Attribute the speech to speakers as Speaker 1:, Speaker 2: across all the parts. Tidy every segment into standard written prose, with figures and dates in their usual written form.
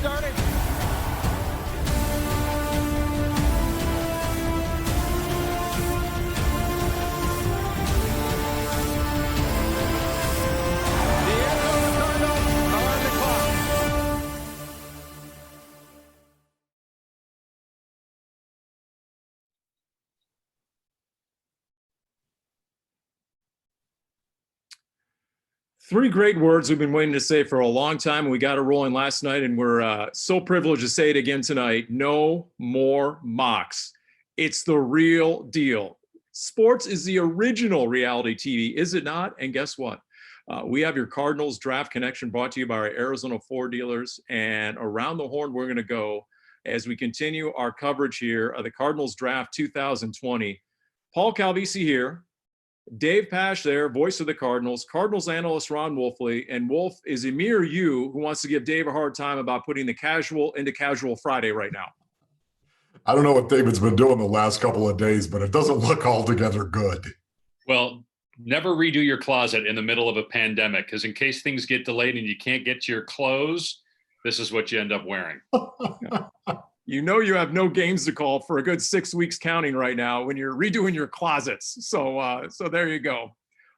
Speaker 1: started. The Arizona Cardinals are on the clock.
Speaker 2: Three great words we've been waiting to say for a long time. We got it rolling last night, and we're so privileged to say it again tonight. No more mocks. It's the real deal. Sports is the original reality TV, is it not? And guess what? We have your Cardinals Draft Connection brought to you by our Arizona Ford dealers. And around the horn, we're going to go as we continue our coverage here of the Cardinals Draft 2020. Paul Calvisi here. Dave Pasch there, voice of the Cardinals, Cardinals analyst Ron Wolfley, and Wolf is Emir you who wants to give Dave a hard time about putting the casual into Casual Friday right now.
Speaker 3: I don't know what David's been doing the last couple of days, but it doesn't look altogether good.
Speaker 4: Well, never redo your closet in the middle of a pandemic, because in case things get delayed and you can't get to your clothes, this is what you end up wearing.
Speaker 2: You know you have no games to call for a good 6 weeks counting right now when you're redoing your closets. So there you go.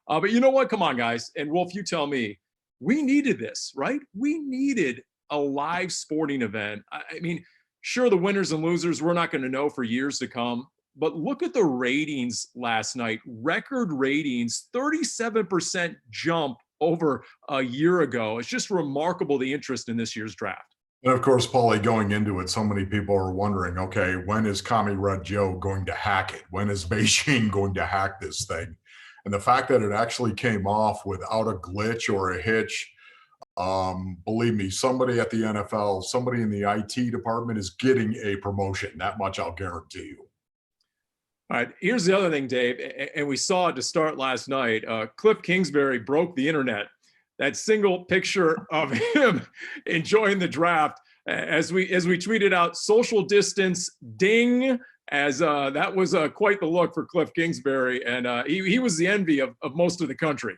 Speaker 2: But you know what? Come on, guys. And Wolf, you tell me. We needed this, right? We needed a live sporting event. I mean, sure, the winners and losers we're not going to know for years to come. But look at the ratings last night. Record ratings, 37% jump over a year ago. It's just remarkable, the interest in this year's draft.
Speaker 3: And of course, Paulie, going into it, so many people are wondering, okay, when is Commie Red Joe going to hack it? When is Beijing going to hack this thing? And the fact that it actually came off without a glitch or a hitch, believe me, somebody at the NFL, somebody in the IT department is getting a promotion. That much I'll guarantee you.
Speaker 2: All right, here's the other thing, Dave, and we saw it to start last night. Cliff Kingsbury broke the internet. That single picture of him enjoying the draft, as we tweeted out, social distance ding, as that was quite the look for Cliff Kingsbury, and he was the envy of most of the country.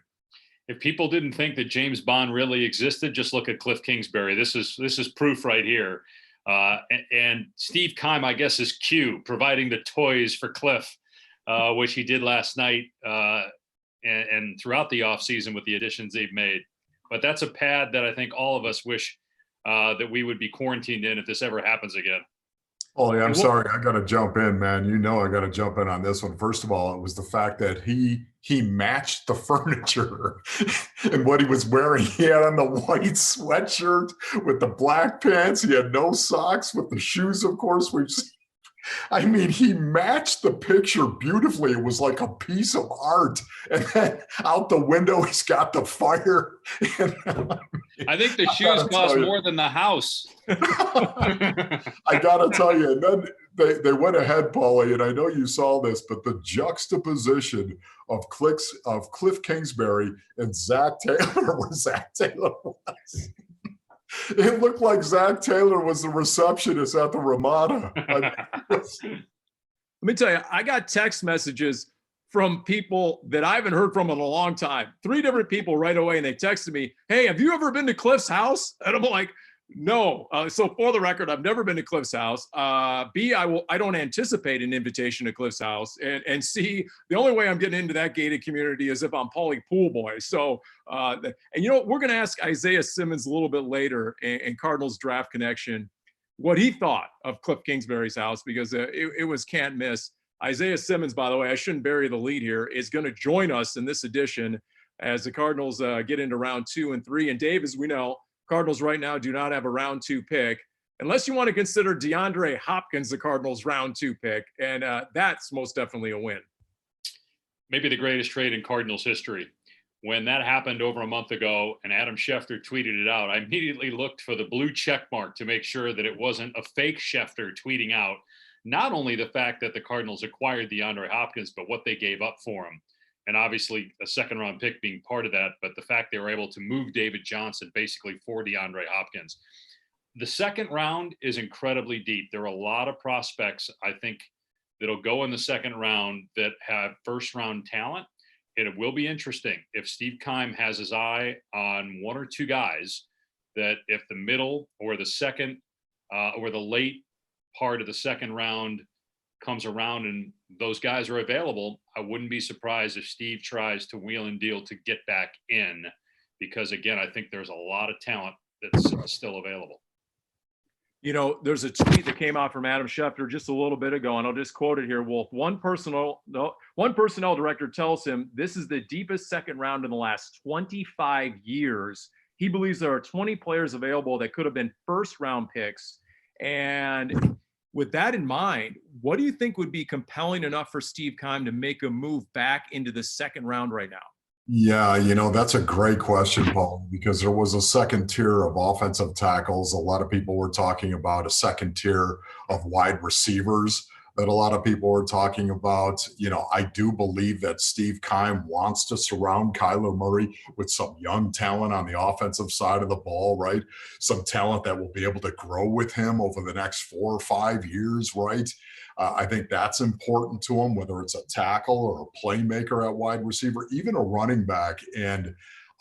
Speaker 4: If people didn't think that James Bond really existed, just look at Cliff Kingsbury. This is proof right here. And Steve Keim, I guess, is Q, providing the toys for Cliff, which he did last night and throughout the offseason with the additions they've made. But that's a pad that I think all of us wish that we would be quarantined in if this ever happens again.
Speaker 3: Oh, yeah, I'm sorry. I got to jump in, man. You know I got to jump in on this one. First of all, it was the fact that he matched the furniture and what he was wearing. He had on the white sweatshirt with the black pants. He had no socks with the shoes, of course. I mean, he matched the picture beautifully. It was like a piece of art. And then out the window, he's got the fire. And,
Speaker 4: I think the shoes cost more than the house.
Speaker 3: I got to tell you, and then they went ahead, Paulie, and I know you saw this, but the juxtaposition of Cliff Kingsbury and Zach Taylor, where Zach Taylor was. It looked like Zach Taylor was the receptionist at the Ramada.
Speaker 2: Let me tell you, I got text messages from people that I haven't heard from in a long time. 3 different people right away, and they texted me, "Hey, have you ever been to Cliff's house?" And I'm like, no. So for the record, I've never been to Cliff's house. B, I don't anticipate an invitation to Cliff's house. And C, the only way I'm getting into that gated community is if I'm Paulie Poolboy. So, and you know, we're going to ask Isaiah Simmons a little bit later in Cardinals Draft Connection what he thought of Cliff Kingsbury's house, because it was can't miss. Isaiah Simmons, by the way, I shouldn't bury the lead here, is going to join us in this edition as the Cardinals get into round 2 and 3. And Dave, as we know, Cardinals right now do not have a round 2 pick, unless you want to consider DeAndre Hopkins the Cardinals' round 2 pick, and that's most definitely a win.
Speaker 4: Maybe the greatest trade in Cardinals history. When that happened over a month ago and Adam Schefter tweeted it out, I immediately looked for the blue check mark to make sure that it wasn't a fake Schefter tweeting out not only the fact that the Cardinals acquired DeAndre Hopkins, but what they gave up for him. And obviously a second-round pick being part of that, but the fact they were able to move David Johnson basically for DeAndre Hopkins. The second round is incredibly deep. There are a lot of prospects, I think, that'll go in the second round that have first-round talent. And it will be interesting if Steve Keim has his eye on 1 or 2 guys that if the middle or the second or the late part of the second round comes around and those guys are available, I wouldn't be surprised if Steve tries to wheel and deal to get back in, because again, I think there's a lot of talent that's still available.
Speaker 2: You know, there's a tweet that came out from Adam Schefter just a little bit ago, and I'll just quote it here. Wolf, one personnel director tells him this is the deepest second round in the last 25 years. He believes there are 20 players available that could have been first round picks. And with that in mind, what do you think would be compelling enough for Steve Keim to make a move back into the second round right now?
Speaker 3: Yeah, that's a great question, Paul, because there was a second tier of offensive tackles. A lot of people were talking about a second tier of wide receivers that a lot of people were talking about. I do believe that Steve Keim wants to surround Kyler Murray with some young talent on the offensive side of the ball, right? Some talent that will be able to grow with him over the next 4 or 5 years, right? I think that's important to him, whether it's a tackle or a playmaker at wide receiver, even a running back. And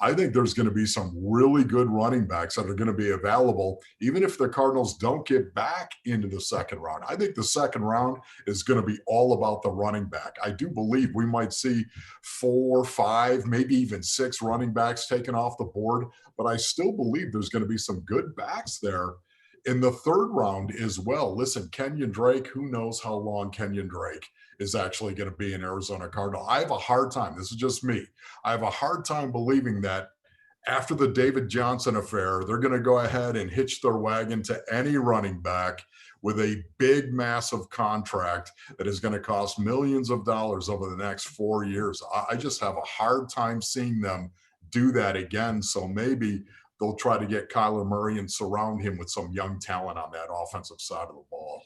Speaker 3: I think there's going to be some really good running backs that are going to be available, even if the Cardinals don't get back into the second round. I think the second round is going to be all about the running back. I do believe we might see 4, 5, maybe even 6 running backs taken off the board, but I still believe there's going to be some good backs there in the third round as well. Listen, Kenyon Drake, who knows how long Kenyon Drake is actually going to be an Arizona Cardinal. I have a hard time, this is just me, I have a hard time believing that after the David Johnson affair, they're going to go ahead and hitch their wagon to any running back with a big, massive contract that is going to cost millions of dollars over the next 4 years. I just have a hard time seeing them do that again. So maybe they'll try to get Kyler Murray and surround him with some young talent on that offensive side of the ball.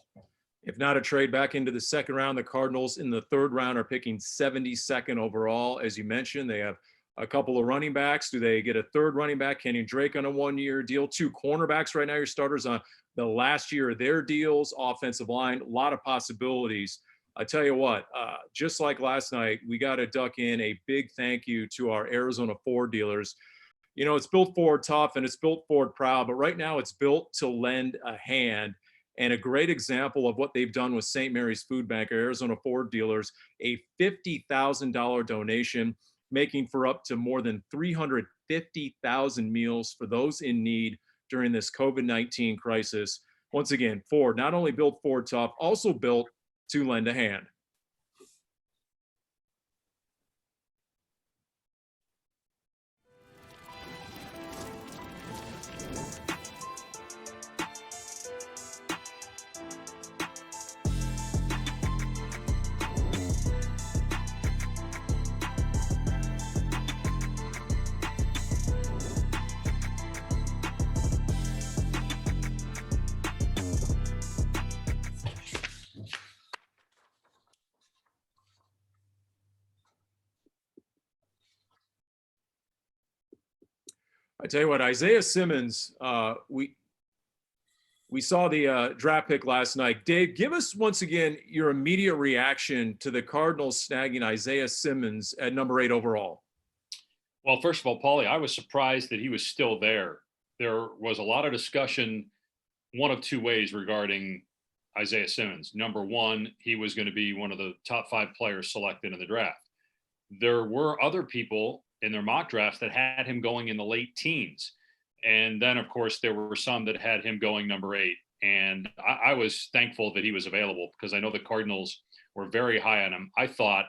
Speaker 2: If not a trade back into the second round, the Cardinals in the third round are picking 72nd overall. As you mentioned, they have a couple of running backs. Do they get a third running back? Kenyon Drake on a 1-year deal. 2 cornerbacks right now, your starters on the last year of their deals. Offensive line, a lot of possibilities. I tell you what, just like last night, we got to duck in a big thank you to our Arizona Ford dealers. It's built Ford tough and it's built Ford proud, but right now it's built to lend a hand. And a great example of what they've done with St. Mary's Food Bank, our Arizona Ford dealers, a $50,000 donation, making for up to more than 350,000 meals for those in need during this COVID-19 crisis. Once again, Ford not only built Ford tough, also built to lend a hand. I tell you what, Isaiah Simmons, we saw the draft pick last night. Dave, give us once again your immediate reaction to the Cardinals snagging Isaiah Simmons at number 8 overall.
Speaker 4: Well, first of all, Paulie, I was surprised that he was still there. There was a lot of discussion one of 2 ways regarding Isaiah Simmons. Number one, he was going to be one of the top 5 players selected in the draft. There were other people in their mock drafts that had him going in the late teens. And then, of course, there were some that had him going number 8. And I was thankful that he was available because I know the Cardinals were very high on him. I thought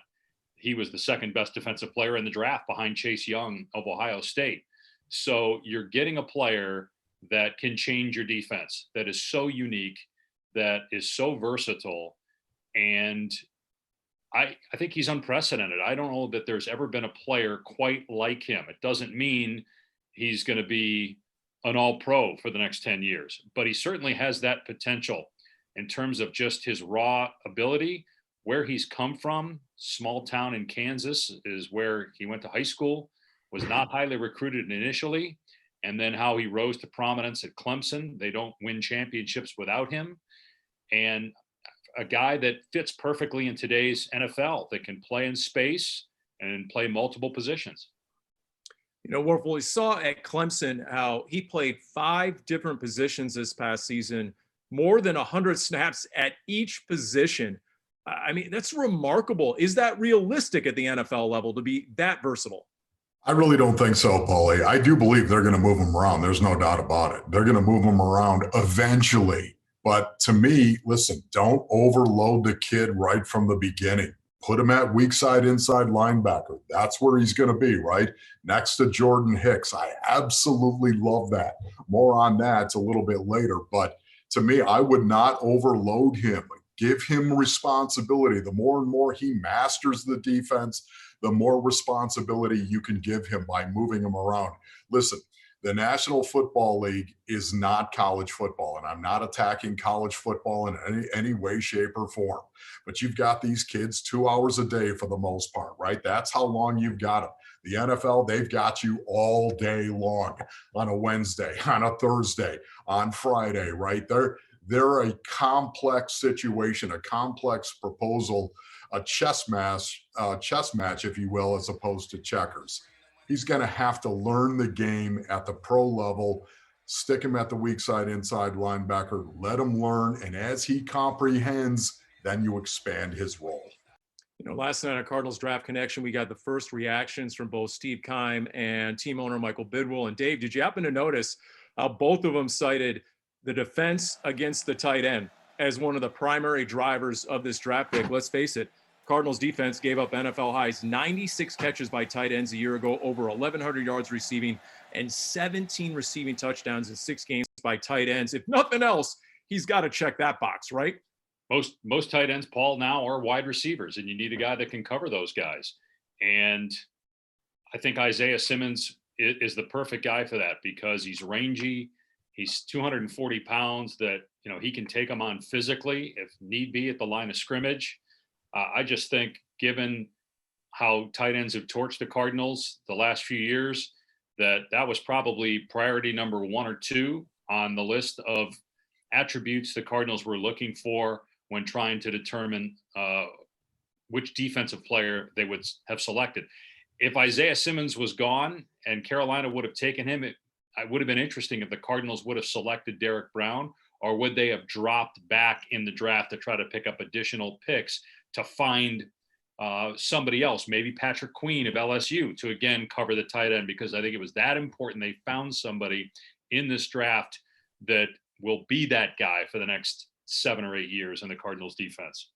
Speaker 4: he was the second best defensive player in the draft behind Chase Young of Ohio State. So you're getting a player that can change your defense, that is so unique, that is so versatile. And I think he's unprecedented. I don't know that there's ever been a player quite like him. It doesn't mean he's going to be an all-pro for the next 10 years, but he certainly has that potential in terms of just his raw ability, where he's come from. Small town in Kansas is where he went to high school, was not highly recruited initially, and then how he rose to prominence at Clemson. They don't win championships without him. And a guy that fits perfectly in today's NFL, that can play in space and play multiple positions.
Speaker 2: You know, Wolf, we saw at Clemson how he played 5 different positions this past season, more than 100 snaps at each position. I mean, that's remarkable. Is that realistic at the NFL level to be that versatile?
Speaker 3: I really don't think so, Paulie. I do believe they're going to move him around. There's no doubt about it. They're going to move him around eventually. But to me, listen, don't overload the kid right from the beginning. Put him at weak side, inside linebacker. That's where he's going to be, right? Next to Jordan Hicks. I absolutely love that. More on that a little bit later. But to me, I would not overload him. Give him responsibility. The more and more he masters the defense, the more responsibility you can give him by moving him around. Listen, the National Football League is not college football, and I'm not attacking college football in any way, shape, or form. But you've got these kids 2 hours a day for the most part, right? That's how long you've got them. The NFL, they've got you all day long on a Wednesday, on a Thursday, on Friday, right? They're a complex situation, a complex proposal, a chess match, if you will, as opposed to checkers. He's going to have to learn the game at the pro level, stick him at the weak side, inside linebacker, let him learn. And as he comprehends, then you expand his role.
Speaker 2: You know, last night on Cardinals Draft Connection, we got the first reactions from both Steve Keim and team owner Michael Bidwell. And Dave, did you happen to notice how both of them cited the defense against the tight end as one of the primary drivers of this draft pick? Let's face it, Cardinals defense gave up NFL highs, 96 catches by tight ends a year ago, over 1,100 yards receiving, and 17 receiving touchdowns in 6 games by tight ends. If nothing else, he's got to check that box, right?
Speaker 4: Most tight ends, Paul, now are wide receivers, and you need a guy that can cover those guys. And I think Isaiah Simmons is the perfect guy for that because he's rangy. He's 240 pounds that, you know, he can take them on physically if need be at the line of scrimmage. I just think given how tight ends have torched the Cardinals the last few years, that was probably priority number 1 or 2 on the list of attributes the Cardinals were looking for when trying to determine which defensive player they would have selected. If Isaiah Simmons was gone and Carolina would have taken him, it would have been interesting if the Cardinals would have selected Derek Brown, or would they have dropped back in the draft to try to pick up additional picks to find somebody else, maybe Patrick Queen of LSU, to again cover the tight end, because I think it was that important. They found somebody in this draft that will be that guy for the next 7 or 8 years in the Cardinals defense.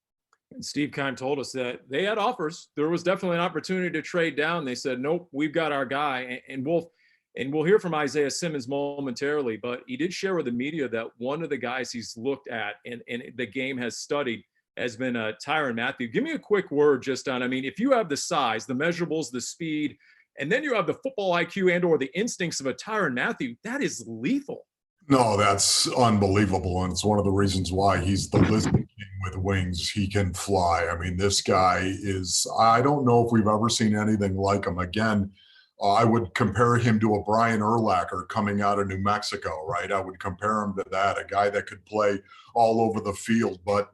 Speaker 2: And Steve Keim told us that they had offers. There was definitely an opportunity to trade down. They said, nope, we've got our guy. And we'll hear from Isaiah Simmons momentarily, but he did share with the media that one of the guys he's looked at and the game has studied has been Tyrann Mathieu. Give me a quick word just on, I mean, if you have the size, the measurables, the speed, and then you have the football IQ and or the instincts of a Tyrann Mathieu, that is lethal.
Speaker 3: No, that's unbelievable. And it's one of the reasons why he's the lizard king with wings. He can fly. I mean, this guy is, I don't know if we've ever seen anything like him. Again, I would compare him to a Brian Urlacher coming out of New Mexico, right? I would compare him to that, a guy that could play all over the field. But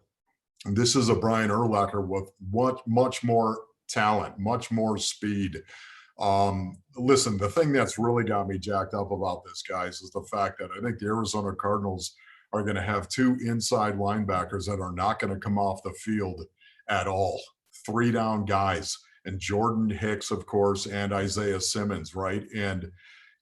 Speaker 3: this is a Brian Urlacher with much more talent, much more speed. Listen, the thing that's really got me jacked up about this, guys, is the fact that I think the Arizona Cardinals are going to have 2 inside linebackers that are not going to come off the field at all. 3 down guys, and Jordan Hicks, of course, and Isaiah Simmons, right? And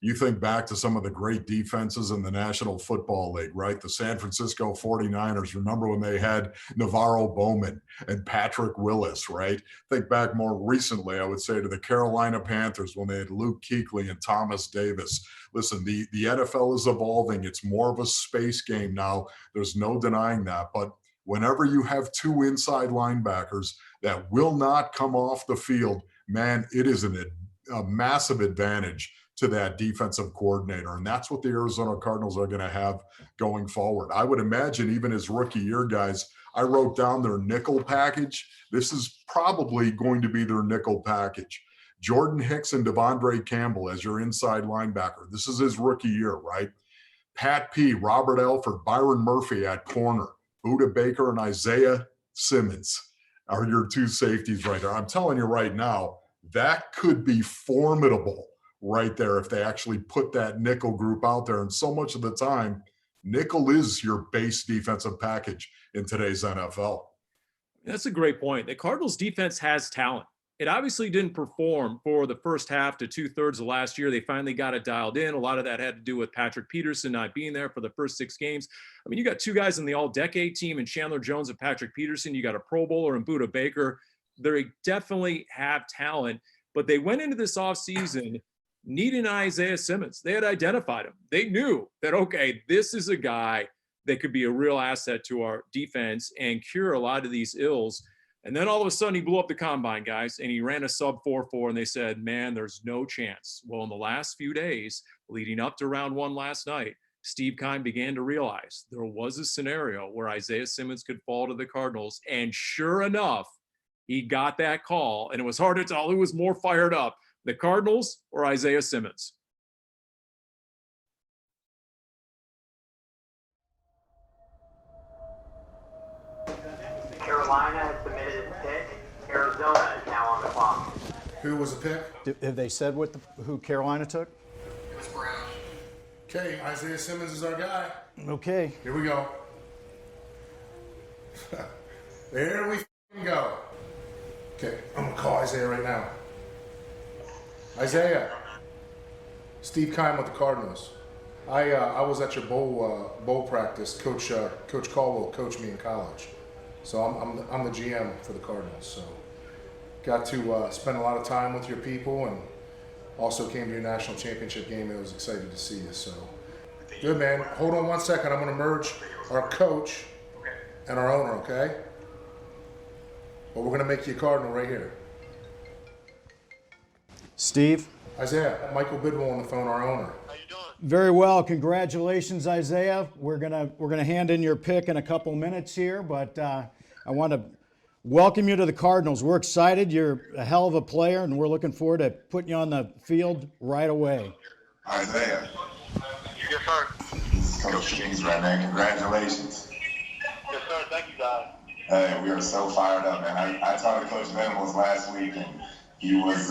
Speaker 3: you think back to some of the great defenses in the National Football League, right? The San Francisco 49ers, remember when they had Navarro Bowman and Patrick Willis, right? Think back more recently, I would say, to the Carolina Panthers when they had Luke Kuechly and Thomas Davis. Listen, the NFL is evolving. It's more of a space game now. There's no denying that. But whenever you have 2 inside linebackers that will not come off the field, man, it is a massive advantage to that defensive coordinator. And that's what the Arizona Cardinals are going to have going forward. I would imagine even his rookie year, guys, I wrote down their nickel package. This is probably going to be their nickel package. Jordan Hicks and Devondre Campbell as your inside linebacker. This is his rookie year, right? Pat P., Robert Alford, Byron Murphy at corner. Buda Baker and Isaiah Simmons are your 2 safeties right there. I'm telling you right now, that could be formidable right there if they actually put that nickel group out there. And so much of the time, nickel is your base defensive package in today's NFL.
Speaker 2: That's a great point. The Cardinals defense has talent. It obviously didn't perform for the first half to 2/3 of last year. They finally got it dialed in. A lot of that had to do with Patrick Peterson not being there for the first 6 games. I mean, you got 2 guys in the all-decade team in Chandler Jones and Patrick Peterson. You got a Pro Bowler in Budda Baker. They definitely have talent, but they went into this offseason needing Isaiah Simmons. They had identified him. They knew that, okay, this is a guy that could be a real asset to our defense and cure a lot of these ills. And then all of a sudden he blew up the combine, guys, and he ran a sub 4.4, and they said, man, there's no chance. Well, in the last few days leading up to round 1 last night, Steve Keim began to realize there was a scenario where Isaiah Simmons could fall to the Cardinals. And sure enough, he got that call, and it was hard to tell who was more fired up, the Cardinals or Isaiah Simmons.
Speaker 5: Carolina has submitted its pick. Arizona is now on the clock.
Speaker 6: Who was the pick?
Speaker 7: Have they said who Carolina took?
Speaker 6: It was Brown. Okay, Isaiah Simmons is our guy.
Speaker 7: Okay.
Speaker 6: Here we go. There we go. Okay, I'm gonna call Isaiah right now. Isaiah, Steve Keim with the Cardinals. I was at your bowl practice. Coach Caldwell coached me in college, so I'm the GM for the Cardinals. So got to spend a lot of time with your people, and also came to your national championship game, and I was excited to see you. So good, man. Hold on one second. I'm gonna merge our coach and our owner, okay? But we're gonna make you a Cardinal right here.
Speaker 7: Steve?
Speaker 6: Isaiah, Michael Bidwell on the phone, our owner.
Speaker 8: How you doing?
Speaker 7: Very well. Congratulations, Isaiah. We're gonna hand in your pick in a couple minutes here, but I want to welcome you to the Cardinals. We're excited. You're a hell of a player, and we're looking forward to putting you on the field right away.
Speaker 3: Isaiah.
Speaker 8: Yes, sir.
Speaker 3: Coach Kings right now. Congratulations.
Speaker 8: Yes, sir. Thank you, guys.
Speaker 3: Hey, we are so fired up, man. I talked to Coach Venables last week, and he was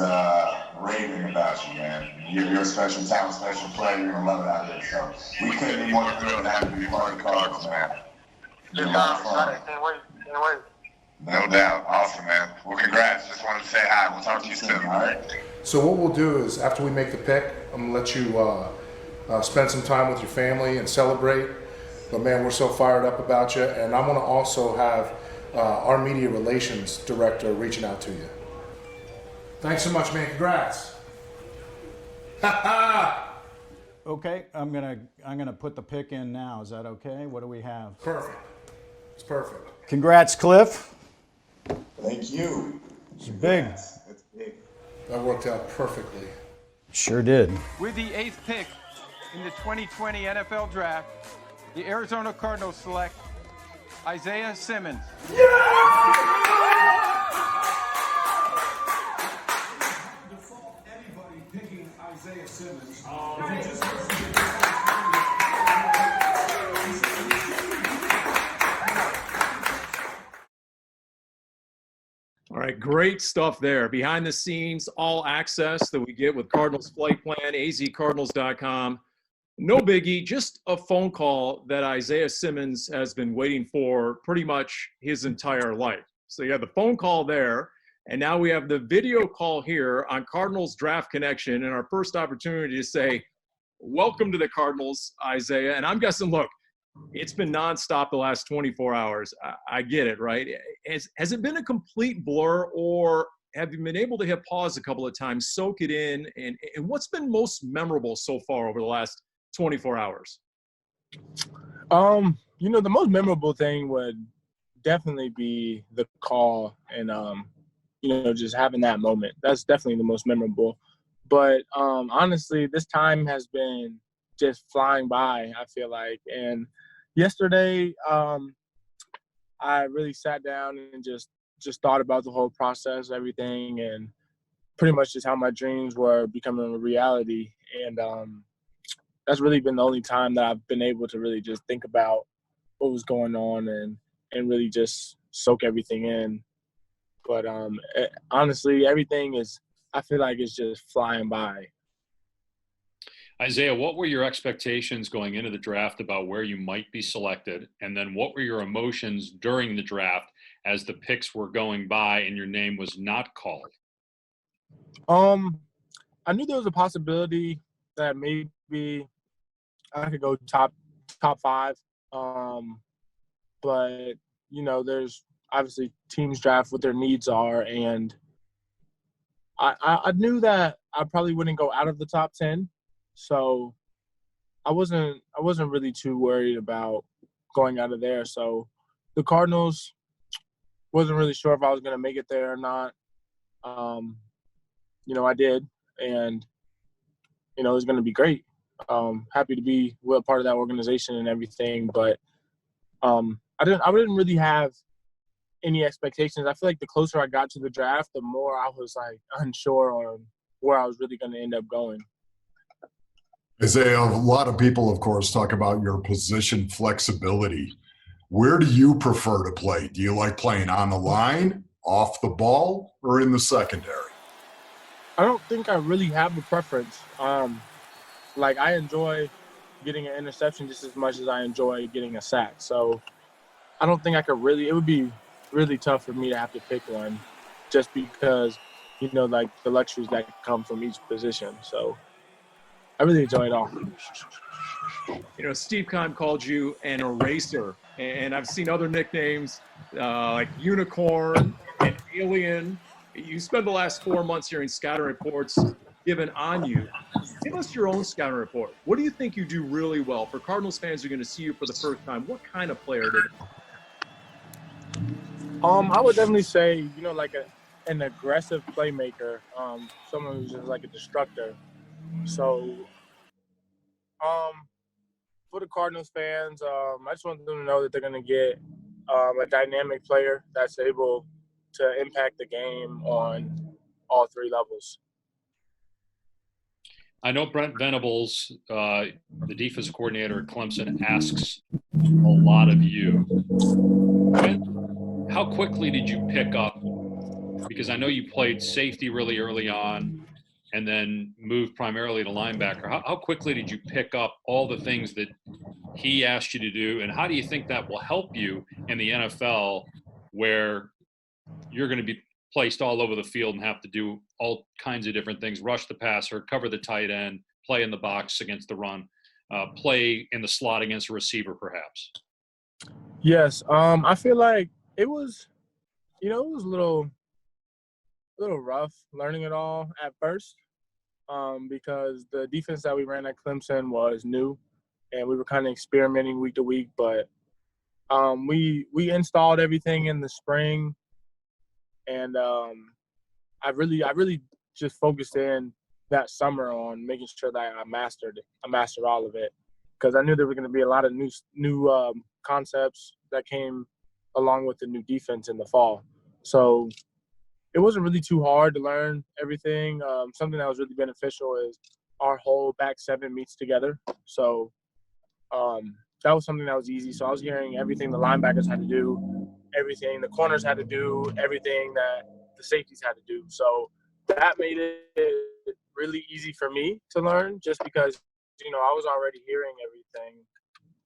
Speaker 3: raving about you, man. You're a special talent, special player. You're going to love it out there. So we couldn't be more thrilled to have you be part of the Cardinals, man.
Speaker 8: Yes, sir. I'm excited. Can't wait.
Speaker 3: No doubt. Awesome, man. Well, congrats. Just wanted to say hi. We'll talk to you soon, all right?
Speaker 6: So what we'll do is, after we make the pick, I'm gonna let you spend some time with your family and celebrate. But man, we're so fired up about you, and I'm gonna also have our media relations director reaching out to you. Thanks so much, man. Congrats.
Speaker 7: Okay, I'm gonna put the pick in now. Is that okay? What do we have?
Speaker 6: Perfect. It's perfect.
Speaker 7: Congrats, Cliff.
Speaker 3: Thank you.
Speaker 7: It's big.
Speaker 3: That's big.
Speaker 6: That worked out perfectly.
Speaker 7: Sure did.
Speaker 1: With the 8th pick in the 2020 NFL Draft, the Arizona Cardinals select Isaiah Simmons.
Speaker 9: Anybody picking Isaiah Simmons.
Speaker 2: All right, great stuff there. Behind the scenes, all access that we get with Cardinals Flight Plan, azcardinals.com. No biggie, just a phone call that Isaiah Simmons has been waiting for pretty much his entire life. So you have the phone call there, and now we have the video call here on Cardinals Draft Connection, and our first opportunity to say, welcome to the Cardinals, Isaiah. And I'm guessing, look, it's been nonstop the last 24 hours. I get it, right? Has it been a complete blur, or have you been able to hit pause a couple of times, soak it in, and what's been most memorable so far over the last 24 hours?
Speaker 10: The most memorable thing would definitely be the call and, just having that moment. That's definitely the most memorable. But honestly, this time has been just flying by, I feel like. And yesterday, I really sat down and just thought about the whole process, everything, and pretty much just how my dreams were becoming a reality. And that's really been the only time that I've been able to really just think about what was going on and really just soak everything in. But honestly, everything I feel like it's just flying by.
Speaker 4: Isaiah, what were your expectations going into the draft about where you might be selected? And then what were your emotions during the draft as the picks were going by and your name was not called?
Speaker 10: I knew there was a possibility that maybe I could go top 5. But, there's obviously teams draft what their needs are. And I knew that I probably wouldn't go out of the top 10. So I wasn't really too worried about going out of there. So the Cardinals, wasn't really sure if I was going to make it there or not. I did, and it was going to be great. Happy to be a part of that organization and everything, but I didn't really have any expectations. I feel like the closer I got to the draft, the more I was like unsure on where I was really going to end up going.
Speaker 3: Isaiah, a lot of people, of course, talk about your position flexibility. Where do you prefer to play? Do you like playing on the line, off the ball, or in the secondary?
Speaker 10: I don't think I really have a preference. I enjoy getting an interception just as much as I enjoy getting a sack. So I don't think I could really – it would be really tough for me to have to pick one just because, the luxuries that come from each position. So I really enjoy it all.
Speaker 2: Steve Keim called you an eraser, and I've seen other nicknames like Unicorn and Alien. You spent the last 4 months hearing scouting reports given on you. Give us your own scouting report. What do you think you do really well? For Cardinals fans who are going to see you for the first time, what kind of player did it?
Speaker 10: I would definitely say, an aggressive playmaker, someone who's just like a destructor. So, for the Cardinals fans, I just want them to know that they're going to get a dynamic player that's able to impact the game on all 3 levels.
Speaker 4: I know Brent Venables, the defensive coordinator at Clemson, asks a lot of you. How quickly did you pick up? Because I know you played safety really early on and then moved primarily to linebacker. How quickly did you pick up all the things that he asked you to do, and how do you think that will help you in the NFL where you're going to be placed all over the field and have to do all kinds of different things, rush the passer, cover the tight end, play in the box against the run, play in the slot against a receiver perhaps?
Speaker 10: Yes, I feel like it was, it was a little rough learning it all at first because the defense that we ran at Clemson was new and we were kind of experimenting week to week, but we installed everything in the spring. And I really just focused in that summer on making sure that I mastered all of it because I knew there were going to be a lot of new concepts that came along with the new defense in the fall. So it wasn't really too hard to learn everything. Something that was really beneficial is our whole back 7 meets together. So that was something that was easy. So I was hearing everything the linebackers had to do, everything the corners had to do, everything that the safeties had to do. So that made it really easy for me to learn just because, I was already hearing everything.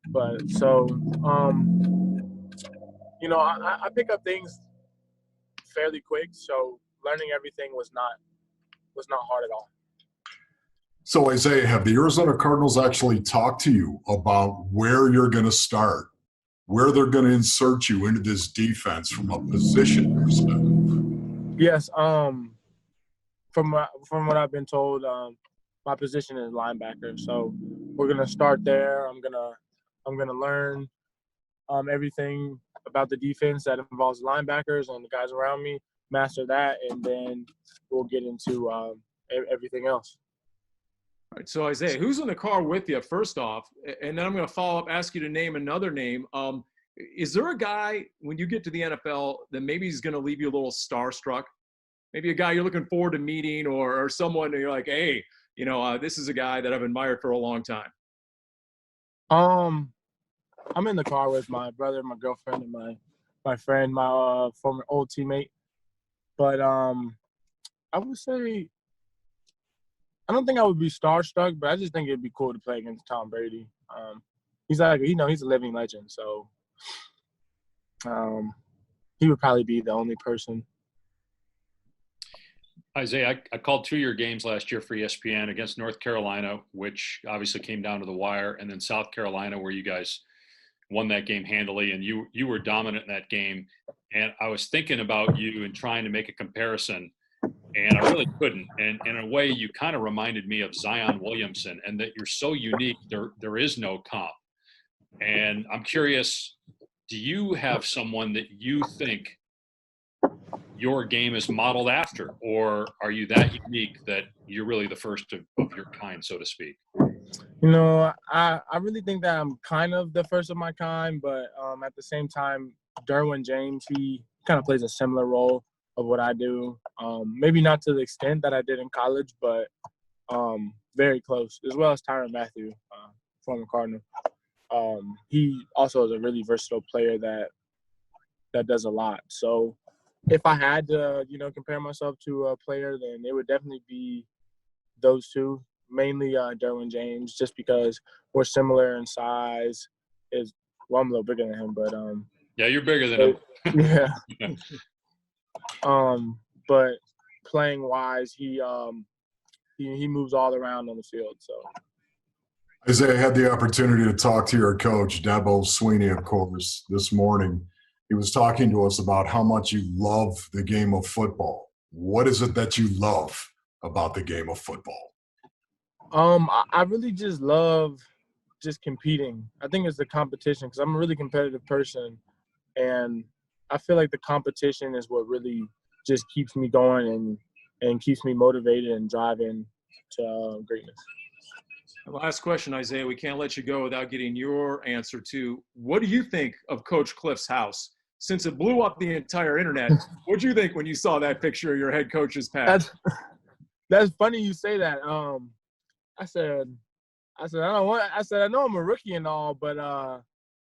Speaker 10: But so, I pick up things fairly quick. So learning everything was not hard at all.
Speaker 3: So Isaiah, have the Arizona Cardinals actually talked to you about where you're going to start, where they're going to insert you into this defense from a position perspective?
Speaker 10: Yes. From what I've been told, my position is linebacker. So we're gonna start there. I'm gonna learn everything about the defense that involves linebackers and the guys around me. Master that, and then we'll get into everything else.
Speaker 2: All right, so Isaiah, who's in the car with you, first off? And then I'm going to follow up, ask you to name another name. Is there a guy, when you get to the NFL, that maybe he's going to leave you a little starstruck? Maybe a guy you're looking forward to meeting or someone that you're like, hey, this is a guy that I've admired for a long time.
Speaker 10: I'm in the car with my brother, my girlfriend, and my friend, my former old teammate. But I would say I don't think I would be starstruck, but I just think it'd be cool to play against Tom Brady. He's like, he's a living legend, so he would probably be the only person.
Speaker 4: Isaiah, I called 2 of your games last year for ESPN against North Carolina, which obviously came down to the wire, and then South Carolina, where you guys won that game handily, and you were dominant in that game. And I was thinking about you and trying to make a comparison, and I really couldn't. And in a way, you kind of reminded me of Zion Williamson, and that you're so unique. There is no comp. And I'm curious, do you have someone that you think your game is modeled after, or are you that unique that you're really the first of your kind, so to speak?
Speaker 10: I really think that I'm kind of the first of my kind, but at the same time, Derwin James, he kind of plays a similar role of what I do. Maybe not to the extent that I did in college, but very close, as well as Tyrann Mathieu, former Cardinal. He also is a really versatile player that does a lot. So if I had to, compare myself to a player, then it would definitely be those two, mainly Derwin James, just because we're similar in size. I'm a little bigger than him, but
Speaker 4: yeah, you're bigger than him.
Speaker 10: Yeah. But playing wise, he moves all around on the field. So
Speaker 3: Isaiah, had the opportunity to talk to your coach, Dabo Swinney, of course, this morning. He was talking to us about how much you love the game of football. What is it that you love about the game of football?
Speaker 10: I really just love just competing. I think it's the competition, because I'm a really competitive person, and I feel like the competition is what really just keeps me going and keeps me motivated and driving to greatness.
Speaker 2: Last question, Isaiah. We can't let you go without getting your answer to, what do you think of Coach Cliff's house? Since it blew up the entire internet, what did you think when you saw that picture of your head coach's pad?
Speaker 10: That's funny you say that. I said I know I'm a rookie and all, but I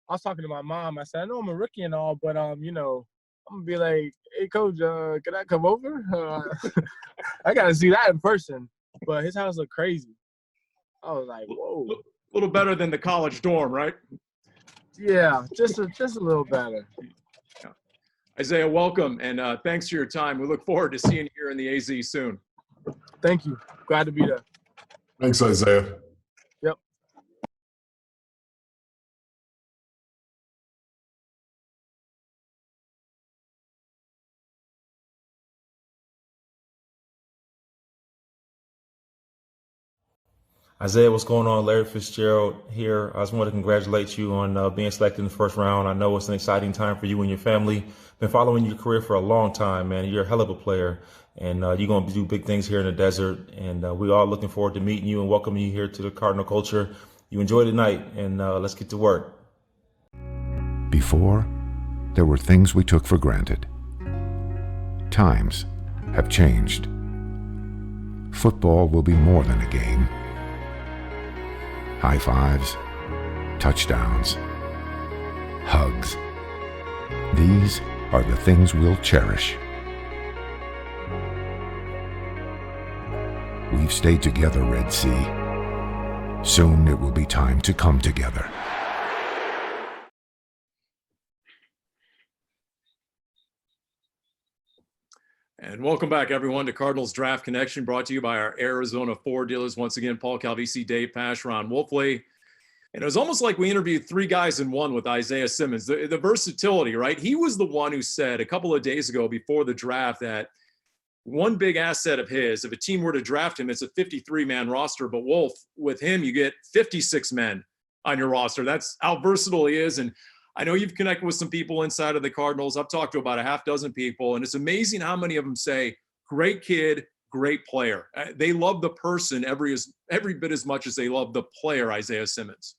Speaker 10: was talking to my mom. I said, I know I'm a rookie and all, but I'm gonna be like, hey coach, can I come over? I gotta see that in person. But his house looked crazy. I was like, whoa.
Speaker 2: A little better than the college dorm, right?
Speaker 10: Yeah, just a little better.
Speaker 2: Isaiah, welcome, and thanks for your time. We look forward to seeing you here in the AZ soon.
Speaker 10: Thank you. Glad to be there.
Speaker 3: Thanks, Isaiah.
Speaker 10: Yep.
Speaker 11: Isaiah, what's going on? Larry Fitzgerald here. I just want to congratulate you on being selected in the first round. I know it's an exciting time for you and your family. Been following your career for a long time, man. You're a hell of a player, and you're going to do big things here in the desert. And we are looking forward to meeting you and welcoming you here to the Cardinal culture. You enjoy the night, and let's get to work.
Speaker 12: Before, there were things we took for granted. Times have changed. Football will be more than a game. High fives, touchdowns, hugs. These are the things we'll cherish. We've stayed together, Red Sea. Soon it will be time to come together.
Speaker 2: And welcome back, everyone, to Cardinals Draft Connection, brought to you by our Arizona Ford dealers. Once again, Paul Calvisi, Dave Pasch, Ron Wolfley. And it was almost like we interviewed three guys in one with Isaiah Simmons. The versatility, right? He was the one who said a couple of days ago before the draft that one big asset of his, if a team were to draft him, it's a 53-man roster. But Wolf, with him, you get 56 men on your roster. That's how versatile he is. And I know you've connected with some people inside of the Cardinals. I've talked to about a half dozen people, and it's amazing how many of them say, great kid, great player. They love the person every bit as much as they love the player, Isaiah Simmons.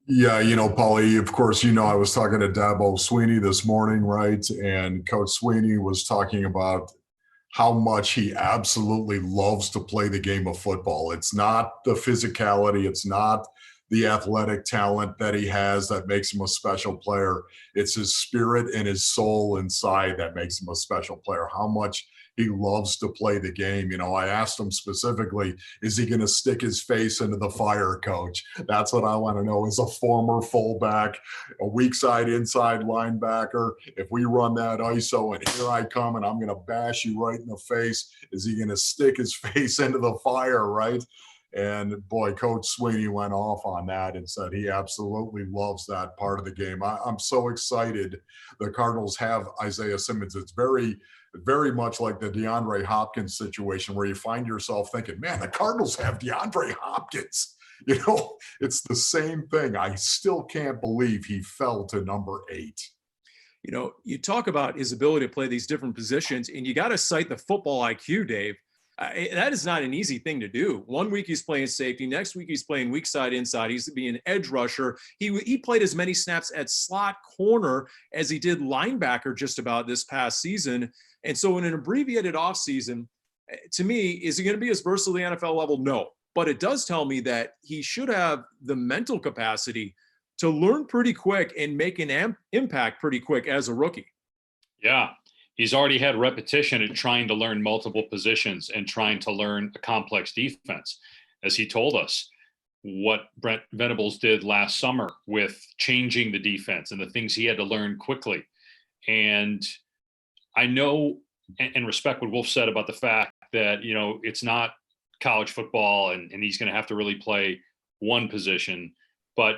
Speaker 3: Yeah, Paulie, of course, I was talking to Dabo Swinney this morning, right? And Coach Swinney was talking about how much he absolutely loves to play the game of football. It's not the physicality. It's not the athletic talent that he has that makes him a special player. It's his spirit and his soul inside that makes him a special player. How much he loves to play the game. You know, I asked him specifically, is he going to stick his face into the fire, coach? That's what I want to know. As a former fullback, a weak side inside linebacker, if we run that ISO and here I come and I'm going to bash you right in the face, is he going to stick his face into the fire, right? And boy, Coach Sweeney went off on that and said he absolutely loves that part of the game. I'm so excited the Cardinals have Isaiah Simmons. It's very much like the DeAndre Hopkins situation where you find yourself thinking, man, the Cardinals have DeAndre Hopkins. You know, it's the same thing. I still can't believe he fell to number 8.
Speaker 2: You know, you talk about his ability to play these different positions, and you got to cite the football IQ, Dave. That is not an easy thing to do. 1 week he's playing safety. Next week he's playing weak side inside. He's being an edge rusher. He played as many snaps at slot corner as he did linebacker just about this past season. And so in an abbreviated offseason, to me, is he going to be as versatile at the NFL level? No. But it does tell me that he should have the mental capacity to learn pretty quick and make an impact pretty quick as a rookie.
Speaker 4: Yeah. He's already had repetition at trying to learn multiple positions and trying to learn a complex defense. As he told us, what Brent Venables did last summer with changing the defense and the things he had to learn quickly. And I know and respect what Wolf said about the fact that, you know, it's not college football and he's going to have to really play one position. But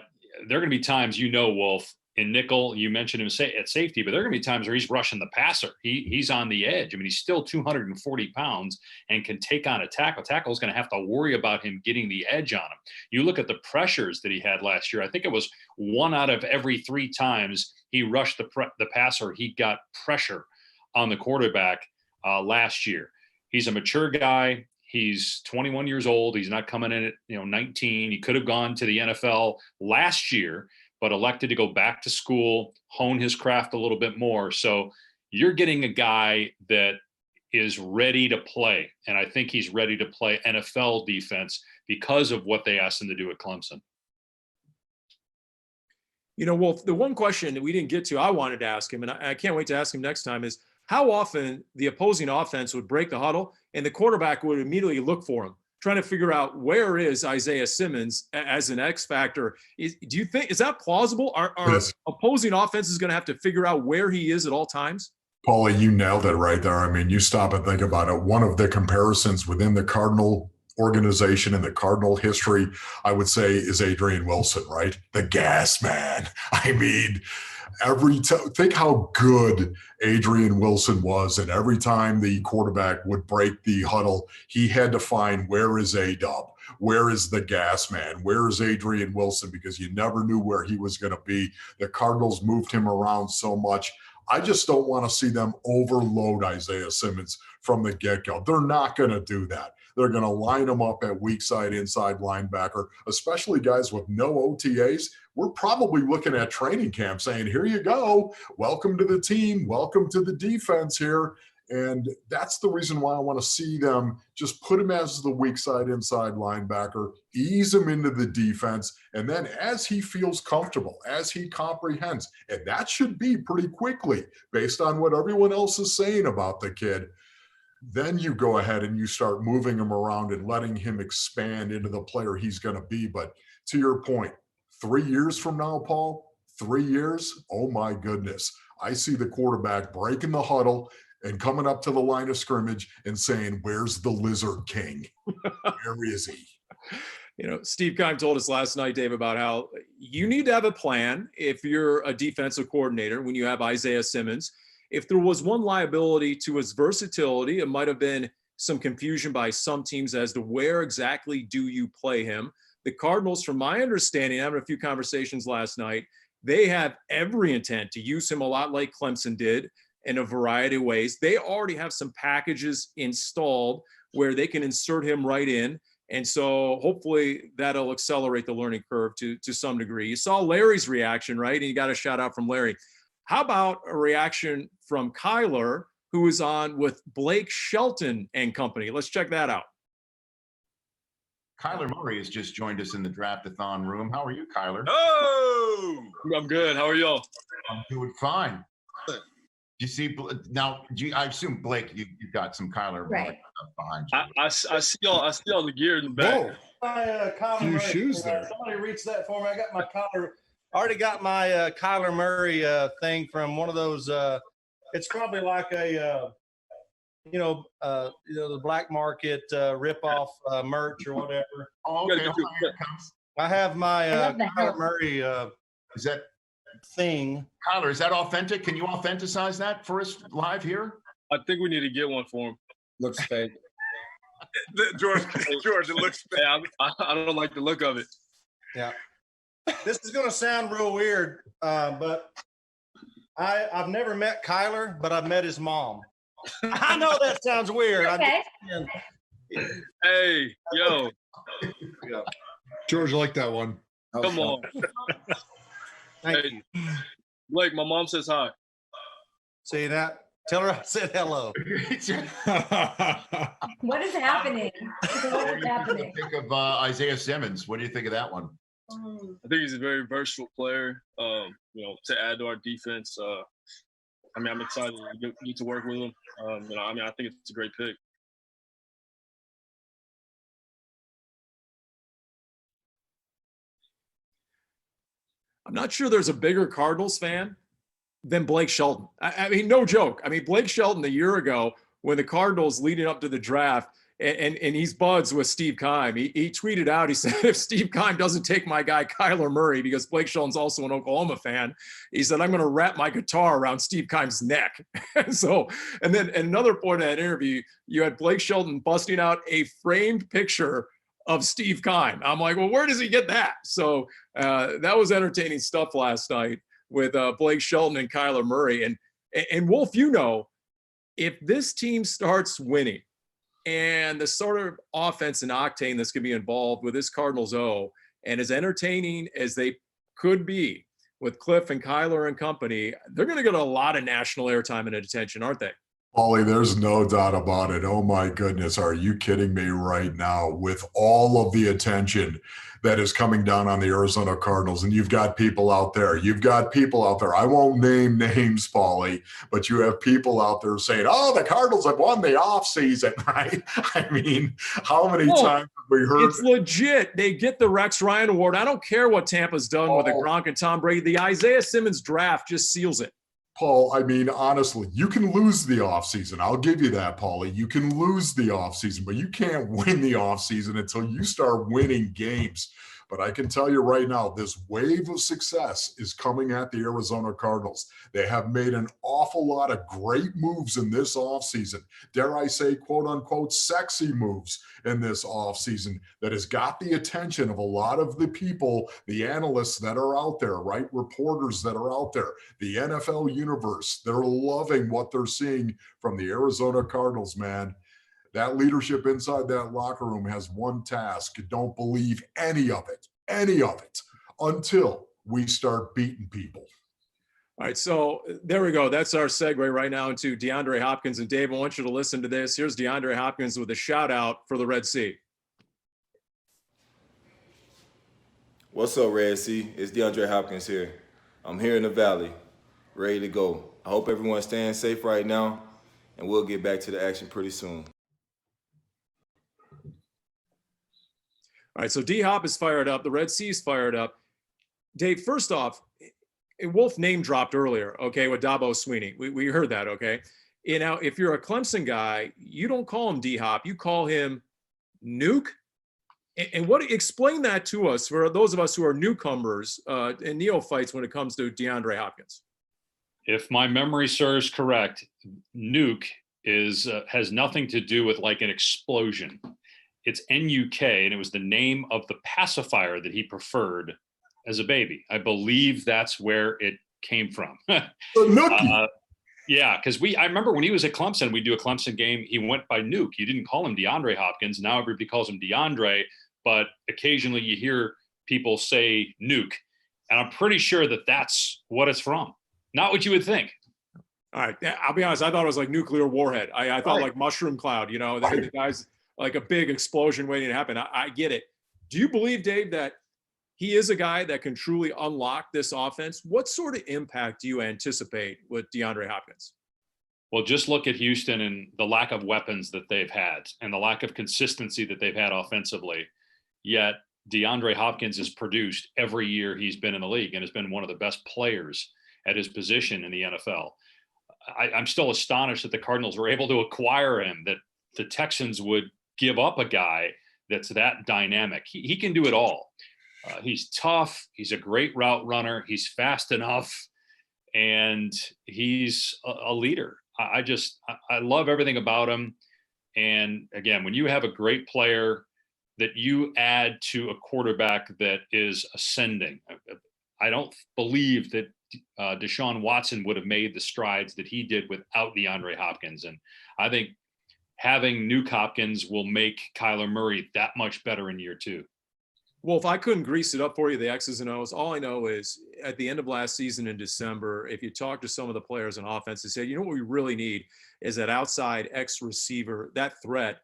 Speaker 4: there are going to be times, you know, Wolf, in nickel, you mentioned him at safety, but there are going to be times where he's rushing the passer. He's on the edge. I mean, he's still 240 pounds and can take on a tackle. Tackle is going to have to worry about him getting the edge on him. You look at the pressures that he had last year. I think it was 1 out of every 3 times he rushed the passer, he got pressure on the quarterback last year. He's a mature guy. He's 21 years old. He's not coming in at 19. He could have gone to the NFL last year, but elected to go back to school, hone his craft a little bit more. So you're getting a guy that is ready to play. And I think he's ready to play NFL defense because of what they asked him to do at Clemson.
Speaker 2: You know, Wolf, the one question that we didn't get to, I wanted to ask him, and I can't wait to ask him next time, is how often the opposing offense would break the huddle and the quarterback would immediately look for him, trying to figure out where is Isaiah Simmons as an X factor. Do you think, is that plausible? Are
Speaker 3: yes.
Speaker 2: Opposing offenses going to have to figure out where he is at all times?
Speaker 3: Paulie, you nailed it right there. I mean, you stop and think about it. One of the comparisons within the Cardinal organization and the Cardinal history, I would say, is Adrian Wilson, right? The gas man. I mean, think how good Adrian Wilson was, and every time the quarterback would break the huddle, he had to find, where is A-Dub? Where is the gas man? Where is Adrian Wilson? Because you never knew where he was going to be. The Cardinals moved him around so much. I just don't want to see them overload Isaiah Simmons from the get-go. They're not going to do that. They're going to line him up at weak side, inside linebacker, especially guys with no OTAs. We're probably looking at training camp saying, here you go. Welcome to the team. Welcome to the defense here. And that's the reason why I want to see them just put him as the weak side, inside linebacker, ease him into the defense. And then as he feels comfortable, as he comprehends, and that should be pretty quickly based on what everyone else is saying about the kid, then you go ahead and you start moving him around and letting him expand into the player he's going to be. But to your point, 3 years from now, Paul, 3 years, oh my goodness, I see the quarterback breaking the huddle and coming up to the line of scrimmage and saying, where's the Lizard King? Where is he?
Speaker 2: You know, Steve Keim told us last night, Dave, about how you need to have a plan if you're a defensive coordinator when you have Isaiah Simmons. If there was one liability to his versatility, it might have been some confusion by some teams as to where exactly do you play him. The Cardinals, from my understanding, having a few conversations last night, they have every intent to use him a lot like Clemson did in a variety of ways. They already have some packages installed where they can insert him right in. And so hopefully that'll accelerate the learning curve to some degree. You saw Larry's reaction, right? And you got a shout out from Larry. How about a reaction from Kyler, who is on with Blake Shelton and company? Let's check that out.
Speaker 13: Kyler Murray has just joined us in the Draft-a-thon room. How are you, Kyler?
Speaker 14: Oh, I'm good. How are y'all?
Speaker 13: I'm doing fine. Do you see now? I assume Blake, you've got some Kyler Murray behind you.
Speaker 14: I see all the gear in the back.
Speaker 6: Whoa.
Speaker 15: My Kyler
Speaker 6: Few
Speaker 15: Murray.
Speaker 6: shoes there.
Speaker 15: Somebody reach that for me. I got my Kyler. Already got my Kyler Murray thing from one of those. It's probably like a the black market rip-off merch or whatever.
Speaker 13: Oh, okay. Here it comes.
Speaker 15: I have my Kyler Murray
Speaker 13: Is that
Speaker 15: thing.
Speaker 13: Kyler, is that authentic? Can you authenticize that for us live here?
Speaker 14: I think we need to get one for him.
Speaker 6: Looks fake.
Speaker 14: George, it looks fake. I don't like the look of it.
Speaker 15: Yeah. This is going to sound real weird, but I've never met Kyler, but I've met his mom. I know that sounds weird.
Speaker 16: Okay.
Speaker 14: Hey, yo.
Speaker 6: George, I like that one.
Speaker 14: Come on.
Speaker 15: Thank you.
Speaker 14: Blake, my mom says hi.
Speaker 15: See that? Tell her I said hello.
Speaker 16: What is happening? What is happening?
Speaker 13: Think of Isaiah Simmons. What do you think of that one?
Speaker 14: I think he's a very versatile player, to add to our defense. I'm excited to get to work with him. I think it's a great pick.
Speaker 2: I'm not sure there's a bigger Cardinals fan than Blake Shelton. I mean, no joke. I mean, Blake Shelton a year ago when the Cardinals leading up to the draft, and he's buds with Steve Keim. He tweeted out, he said, if Steve Keim doesn't take my guy Kyler Murray, because Blake Shelton's also an Oklahoma fan, he said, I'm going to wrap my guitar around Steve Keim's neck. And then at another point in that interview, you had Blake Shelton busting out a framed picture of Steve Keim. I'm like, well, where does he get that? So that was entertaining stuff last night with Blake Shelton and Kyler Murray. And Wolf, if this team starts winning, and the sort of offense and octane that's going to be involved with this Cardinals and as entertaining as they could be with Cliff and Kyler and company, they're going to get a lot of national airtime and attention, aren't they?
Speaker 3: Paulie, there's no doubt about it. Oh my goodness, are you kidding me right now? With all of the attention that is coming down on the Arizona Cardinals, and you've got people out there. I won't name names, Paulie, but you have people out there saying, "Oh, the Cardinals have won the offseason," right? I mean, how many times have we heard?
Speaker 2: It's legit. They get the Rex Ryan Award. I don't care what Tampa's done with the Gronk and Tom Brady. The Isaiah Simmons draft just seals it.
Speaker 3: Paul, I mean, honestly, you can lose the offseason. I'll give you that, Paulie. You can lose the offseason, but you can't win the offseason until you start winning games. But I can tell you right now, this wave of success is coming at the Arizona Cardinals. They have made an awful lot of great moves in this offseason. Dare I say, quote unquote, sexy moves in this offseason that has got the attention of a lot of the people, the analysts that are out there, right? Reporters that are out there, the NFL universe. They're loving what they're seeing from the Arizona Cardinals, man. That leadership inside that locker room has one task. Don't believe any of it, until we start beating people.
Speaker 2: All right, so there we go. That's our segue right now into DeAndre Hopkins. And Dave, I want you to listen to this. Here's DeAndre Hopkins with a shout out for the Red Sea.
Speaker 17: What's up, Red Sea? It's DeAndre Hopkins here. I'm here in the Valley, ready to go. I hope everyone's staying safe right now, and we'll get back to the action pretty soon.
Speaker 2: All right, so D-Hop is fired up. The Red Sea is fired up. Dave, first off, Wolf name dropped earlier, okay, with Dabo Swinney. We heard that, okay? Now, if you're a Clemson guy, you don't call him D-Hop. You call him Nuke. And explain that to us for those of us who are newcomers and neophytes when it comes to DeAndre Hopkins.
Speaker 4: If my memory serves correct, Nuke has nothing to do with like an explosion. It's N-U-K, and it was the name of the pacifier that he preferred as a baby. I believe that's where it came from. Yeah, because I remember when he was at Clemson, we'd do a Clemson game. He went by Nuke. You didn't call him DeAndre Hopkins. Now everybody calls him DeAndre, but occasionally you hear people say Nuke. And I'm pretty sure that that's what it's from. Not what you would think.
Speaker 2: All right. I'll be honest. I thought it was like nuclear warhead. I thought like mushroom cloud, the guys. like a big explosion waiting to happen. I get it. Do you believe, Dave, that he is a guy that can truly unlock this offense? What sort of impact do you anticipate with DeAndre Hopkins?
Speaker 4: Well, just look at Houston and the lack of weapons that they've had and the lack of consistency that they've had offensively. Yet DeAndre Hopkins has produced every year he's been in the league and has been one of the best players at his position in the NFL. I'm still astonished that the Cardinals were able to acquire him, that the Texans would give up a guy that's that dynamic. He can do it all. He's tough. He's a great route runner. He's fast enough, and he's a leader. I love everything about him. And again, when you have a great player that you add to a quarterback that is ascending, I don't believe that Deshaun Watson would have made the strides that he did without DeAndre Hopkins. And I think having Nuke Hopkins will make Kyler Murray that much better in year 2.
Speaker 2: Well, if I couldn't grease it up for you, the X's and O's, all I know is at the end of last season in December, if you talk to some of the players on offense, they say, you know what we really need is that outside X receiver, that threat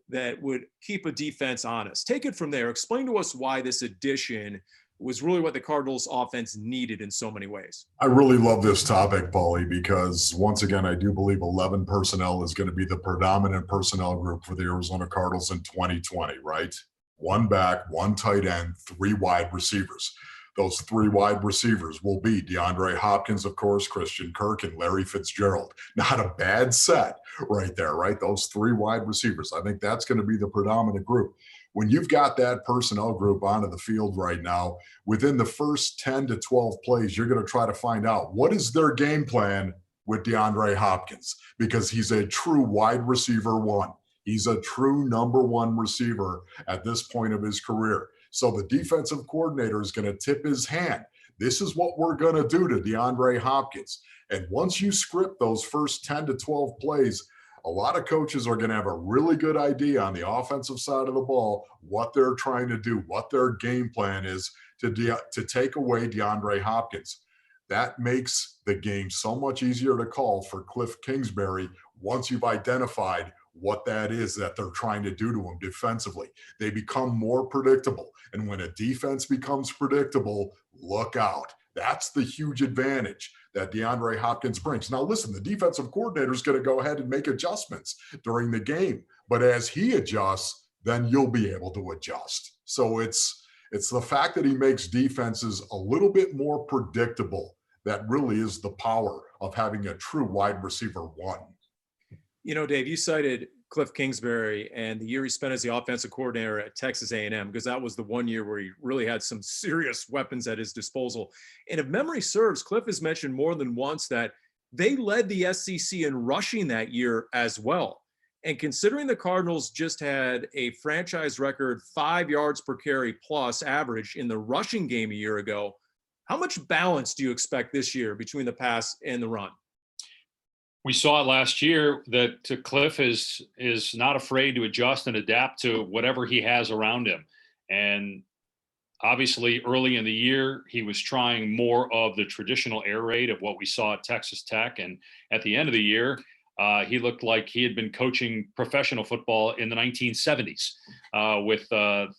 Speaker 2: that would keep a defense honest. Take it from there. Explain to us why this addition was really what the Cardinals offense needed in so many ways.
Speaker 3: I really love this topic, Paulie, because once again, I do believe 11 personnel is going to be the predominant personnel group for the Arizona Cardinals in 2020, right? 1 back, 1 tight end, 3 wide receivers. Those 3 wide receivers will be DeAndre Hopkins, of course, Christian Kirk, and Larry Fitzgerald. Not a bad set right there, right? Those 3 wide receivers. I think that's going to be the predominant group. When you've got that personnel group onto the field right now, within the first 10 to 12 plays, you're going to try to find out what is their game plan with DeAndre Hopkins, because he's a true wide receiver 1. He's a true number 1 receiver at this point of his career. So the defensive coordinator is going to tip his hand. This is what we're going to do to DeAndre Hopkins. And once you script those first 10 to 12 plays, a lot of coaches are going to have a really good idea on the offensive side of the ball, what they're trying to do, what their game plan is to take away DeAndre Hopkins. That makes the game so much easier to call for Cliff Kingsbury once you've identified what that is that they're trying to do to him defensively. They become more predictable. And when a defense becomes predictable, look out. That's the huge advantage that DeAndre Hopkins brings. Now, listen, the defensive coordinator is going to go ahead and make adjustments during the game. But as he adjusts, then you'll be able to adjust. So it's the fact that he makes defenses a little bit more predictable that really is the power of having a true wide receiver 1.
Speaker 2: You know, Dave, you cited Cliff Kingsbury and the year he spent as the offensive coordinator at Texas A&M, because that was the one year where he really had some serious weapons at his disposal. And if memory serves, Cliff has mentioned more than once that they led the SEC in rushing that year as well. And considering the Cardinals just had a franchise record 5 yards per carry plus average in the rushing game a year ago, how much balance do you expect this year between the pass and the run?
Speaker 4: We saw it last year that Cliff is not afraid to adjust and adapt to whatever he has around him. And obviously early in the year, he was trying more of the traditional air raid of what we saw at Texas Tech. And at the end of the year, he looked like he had been coaching professional football in the 1970s with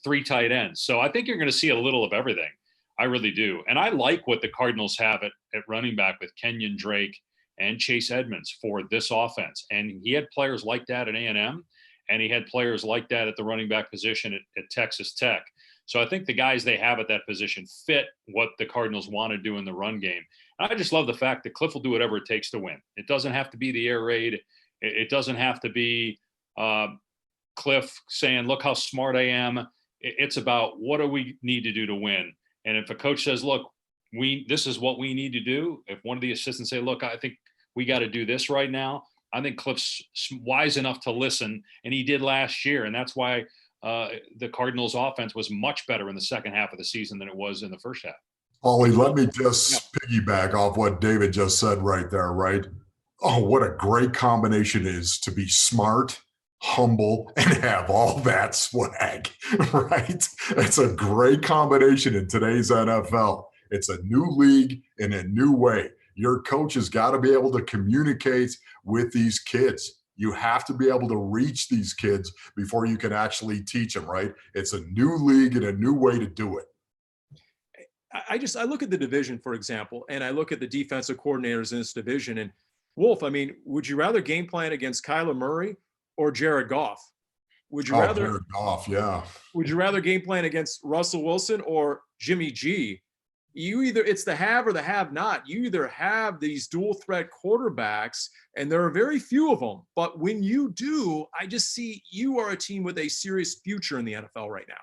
Speaker 4: 3 tight ends. So I think you're going to see a little of everything. I really do. And I like what the Cardinals have at running back with Kenyon Drake and Chase Edmonds for this offense. And he had players like that at A&M, and he had players like that at the running back position at Texas Tech. So I think the guys they have at that position fit what the Cardinals want to do in the run game. And I just love the fact that Cliff will do whatever it takes to win. It doesn't have to be the air raid. It doesn't have to be Cliff saying, look how smart I am. It's about what do we need to do to win. And if a coach says, look, this is what we need to do. If one of the assistants say, look, I think we got to do this right now, I think Cliff's wise enough to listen, and he did last year. And that's why the Cardinals offense was much better in the second half of the season than it was in the first half.
Speaker 3: Ollie, let me just piggyback off what David just said right there, right? Oh, what a great combination it is to be smart, humble, and have all that swag, right? It's a great combination in today's NFL. It's a new league in a new way. Your coach has got to be able to communicate with these kids. You have to be able to reach these kids before you can actually teach them, right? It's a new league and a new way to do it.
Speaker 2: I look at the division, for example, and I look at the defensive coordinators in this division. And Wolf, I mean, would you rather game plan against Kyler Murray or Jared Goff? Would you rather
Speaker 3: Jared Goff? Yeah.
Speaker 2: Would you rather game plan against Russell Wilson or Jimmy G? It's the have or the have not. You either have these dual threat quarterbacks, and there are very few of them. But when you do, I just see you are a team with a serious future in the NFL right now.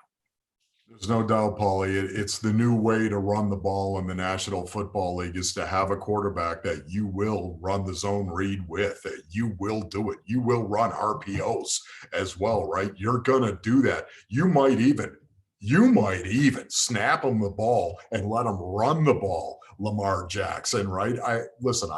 Speaker 3: There's no doubt, Paulie. It's the new way to run the ball in the National Football League is to have a quarterback that you will run the zone read with. That you will do it. You will run RPOs as well, right? You're going to do that. You might even snap him the ball and let him run the ball, Lamar Jackson, right? I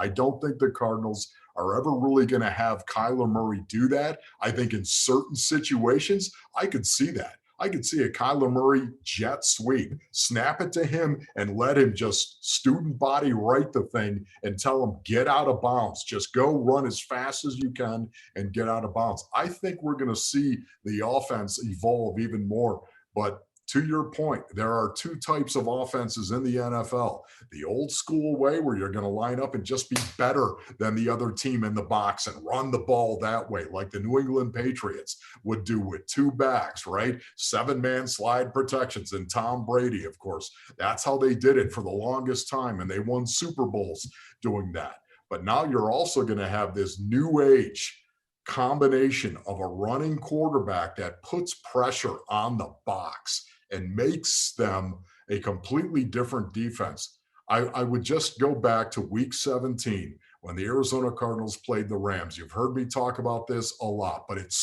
Speaker 3: don't think the Cardinals are ever really going to have Kyler Murray do that. I think in certain situations, I could see that. I could see a Kyler Murray jet sweep, snap it to him and let him just student body right the thing and tell him, get out of bounds. Just go run as fast as you can and get out of bounds. I think we're going to see the offense evolve even more. But to your point, there are two types of offenses in the NFL. The old school way where you're going to line up and just be better than the other team in the box and run the ball that way, like the New England Patriots would do with two backs, right? 7-man slide protections. And Tom Brady, of course, that's how they did it for the longest time. And they won Super Bowls doing that. But now you're also going to have this new age combination of a running quarterback that puts pressure on the box and makes them a completely different defense. I would just go back to week 17 when the Arizona Cardinals played the Rams. You've heard me talk about this a lot, but it's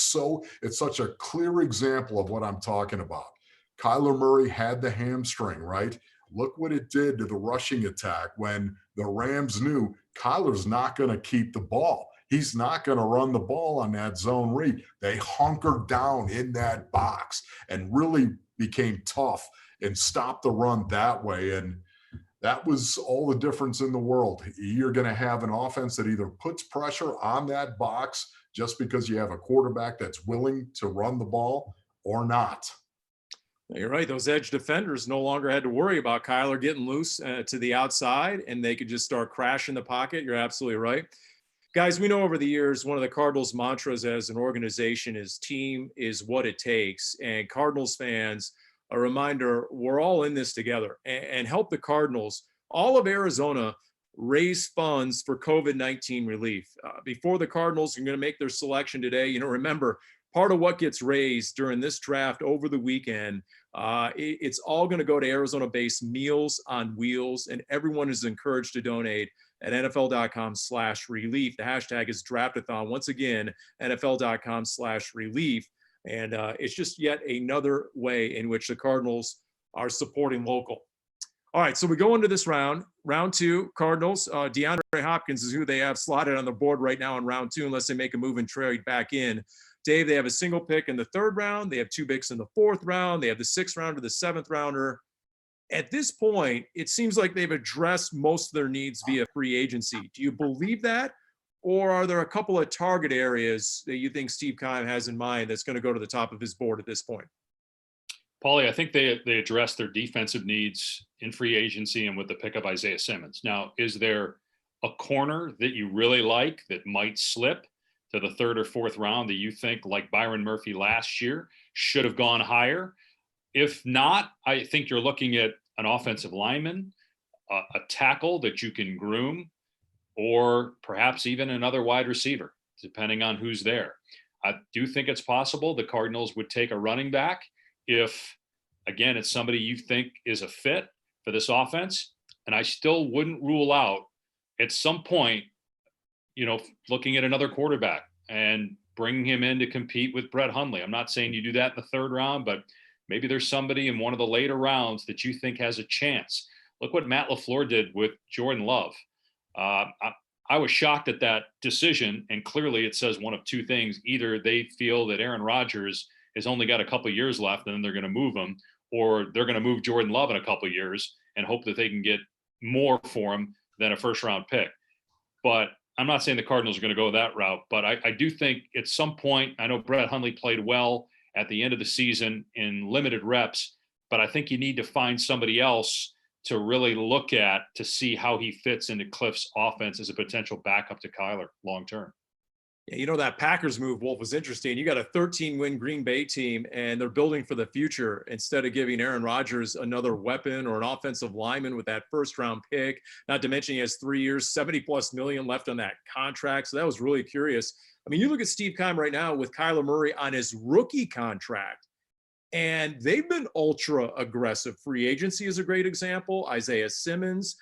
Speaker 3: such a clear example of what I'm talking about. Kyler Murray had the hamstring, right? Look what it did to the rushing attack when the Rams knew Kyler's not going to keep the ball. He's not going to run the ball on that zone read. They hunkered down in that box and really became tough and stopped the run that way. And that was all the difference in the world. You're going to have an offense that either puts pressure on that box just because you have a quarterback that's willing to run the ball or not.
Speaker 2: You're right. Those edge defenders no longer had to worry about Kyler getting loose to the outside, and they could just start crashing the pocket. You're absolutely right. Guys, we know over the years, one of the Cardinals' mantras as an organization is team is what it takes. And Cardinals fans, a reminder, we're all in this together and help the Cardinals, all of Arizona, raise funds for COVID-19 relief. Before the Cardinals are going to make their selection today, remember, part of what gets raised during this draft over the weekend, it's all going to go to Arizona-based Meals on Wheels, and everyone is encouraged to donate at NFL.com/relief. The hashtag is Draftathon. Once again, NFL.com/relief. And it's just yet another way in which the Cardinals are supporting local. All right, so we go into this round. Round two, Cardinals. DeAndre Hopkins is who they have slotted on the board right now in round two, unless they make a move and trade back in. Dave, they have a single pick in the third round. They have 2 picks in the fourth round. They have the 6th rounder, the 7th rounder. At this point, it seems like they've addressed most of their needs via free agency. Do you believe that? Or are there a couple of target areas that you think Steve Keim has in mind that's going to go to the top of his board at this point?
Speaker 4: Paulie, I think they addressed their defensive needs in free agency and with the pick of Isaiah Simmons. Now, is there a corner that you really like that might slip to the 3rd or 4th round that you think, like Byron Murphy last year, should have gone higher? If not, I think you're looking at an offensive lineman, a tackle that you can groom, or perhaps even another wide receiver, depending on who's there. I do think it's possible the Cardinals would take a running back if, again, it's somebody you think is a fit for this offense. And I still wouldn't rule out at some point, looking at another quarterback and bringing him in to compete with Brett Hundley. I'm not saying you do that in the 3rd round, but maybe there's somebody in one of the later rounds that you think has a chance. Look what Matt LaFleur did with Jordan Love. I was shocked at that decision, and clearly it says one of two things. Either they feel that Aaron Rodgers has only got a couple of years left and then they're going to move him, or they're going to move Jordan Love in a couple of years and hope that they can get more for him than a 1st-round pick. But I'm not saying the Cardinals are going to go that route, but I do think at some point, I know Brett Hundley played well at the end of the season in limited reps, but I think you need to find somebody else to really look at to see how he fits into Cliff's offense as a potential backup to Kyler long term.
Speaker 2: Yeah, you know, that Packers move, Wolf, was interesting. You got a 13-win Green Bay team, and they're building for the future instead of giving Aaron Rodgers another weapon or an offensive lineman with that first-round pick. Not to mention he has 3 years, $70+ million left on that contract. So that was really curious. I mean, you look at Steve Keim right now with Kyler Murray on his rookie contract, and they've been ultra aggressive. Free agency is a great example. Isaiah Simmons.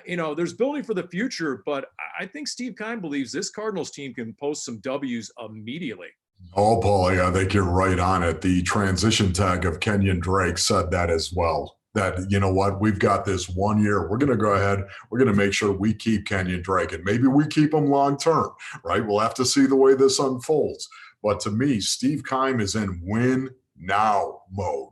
Speaker 2: You know, there's building for the future, but I think Steve Keim believes this Cardinals team can post some W's immediately.
Speaker 3: Oh, Paulie, I think you're right on it. The transition tag of Kenyon Drake said that as well. That, you know what, we've got this 1 year. We're going to go ahead. We're going to make sure we keep Kenyon Drake, and maybe we keep him long term, right? We'll have to see the way this unfolds. But to me, Steve Keim is in win now mode.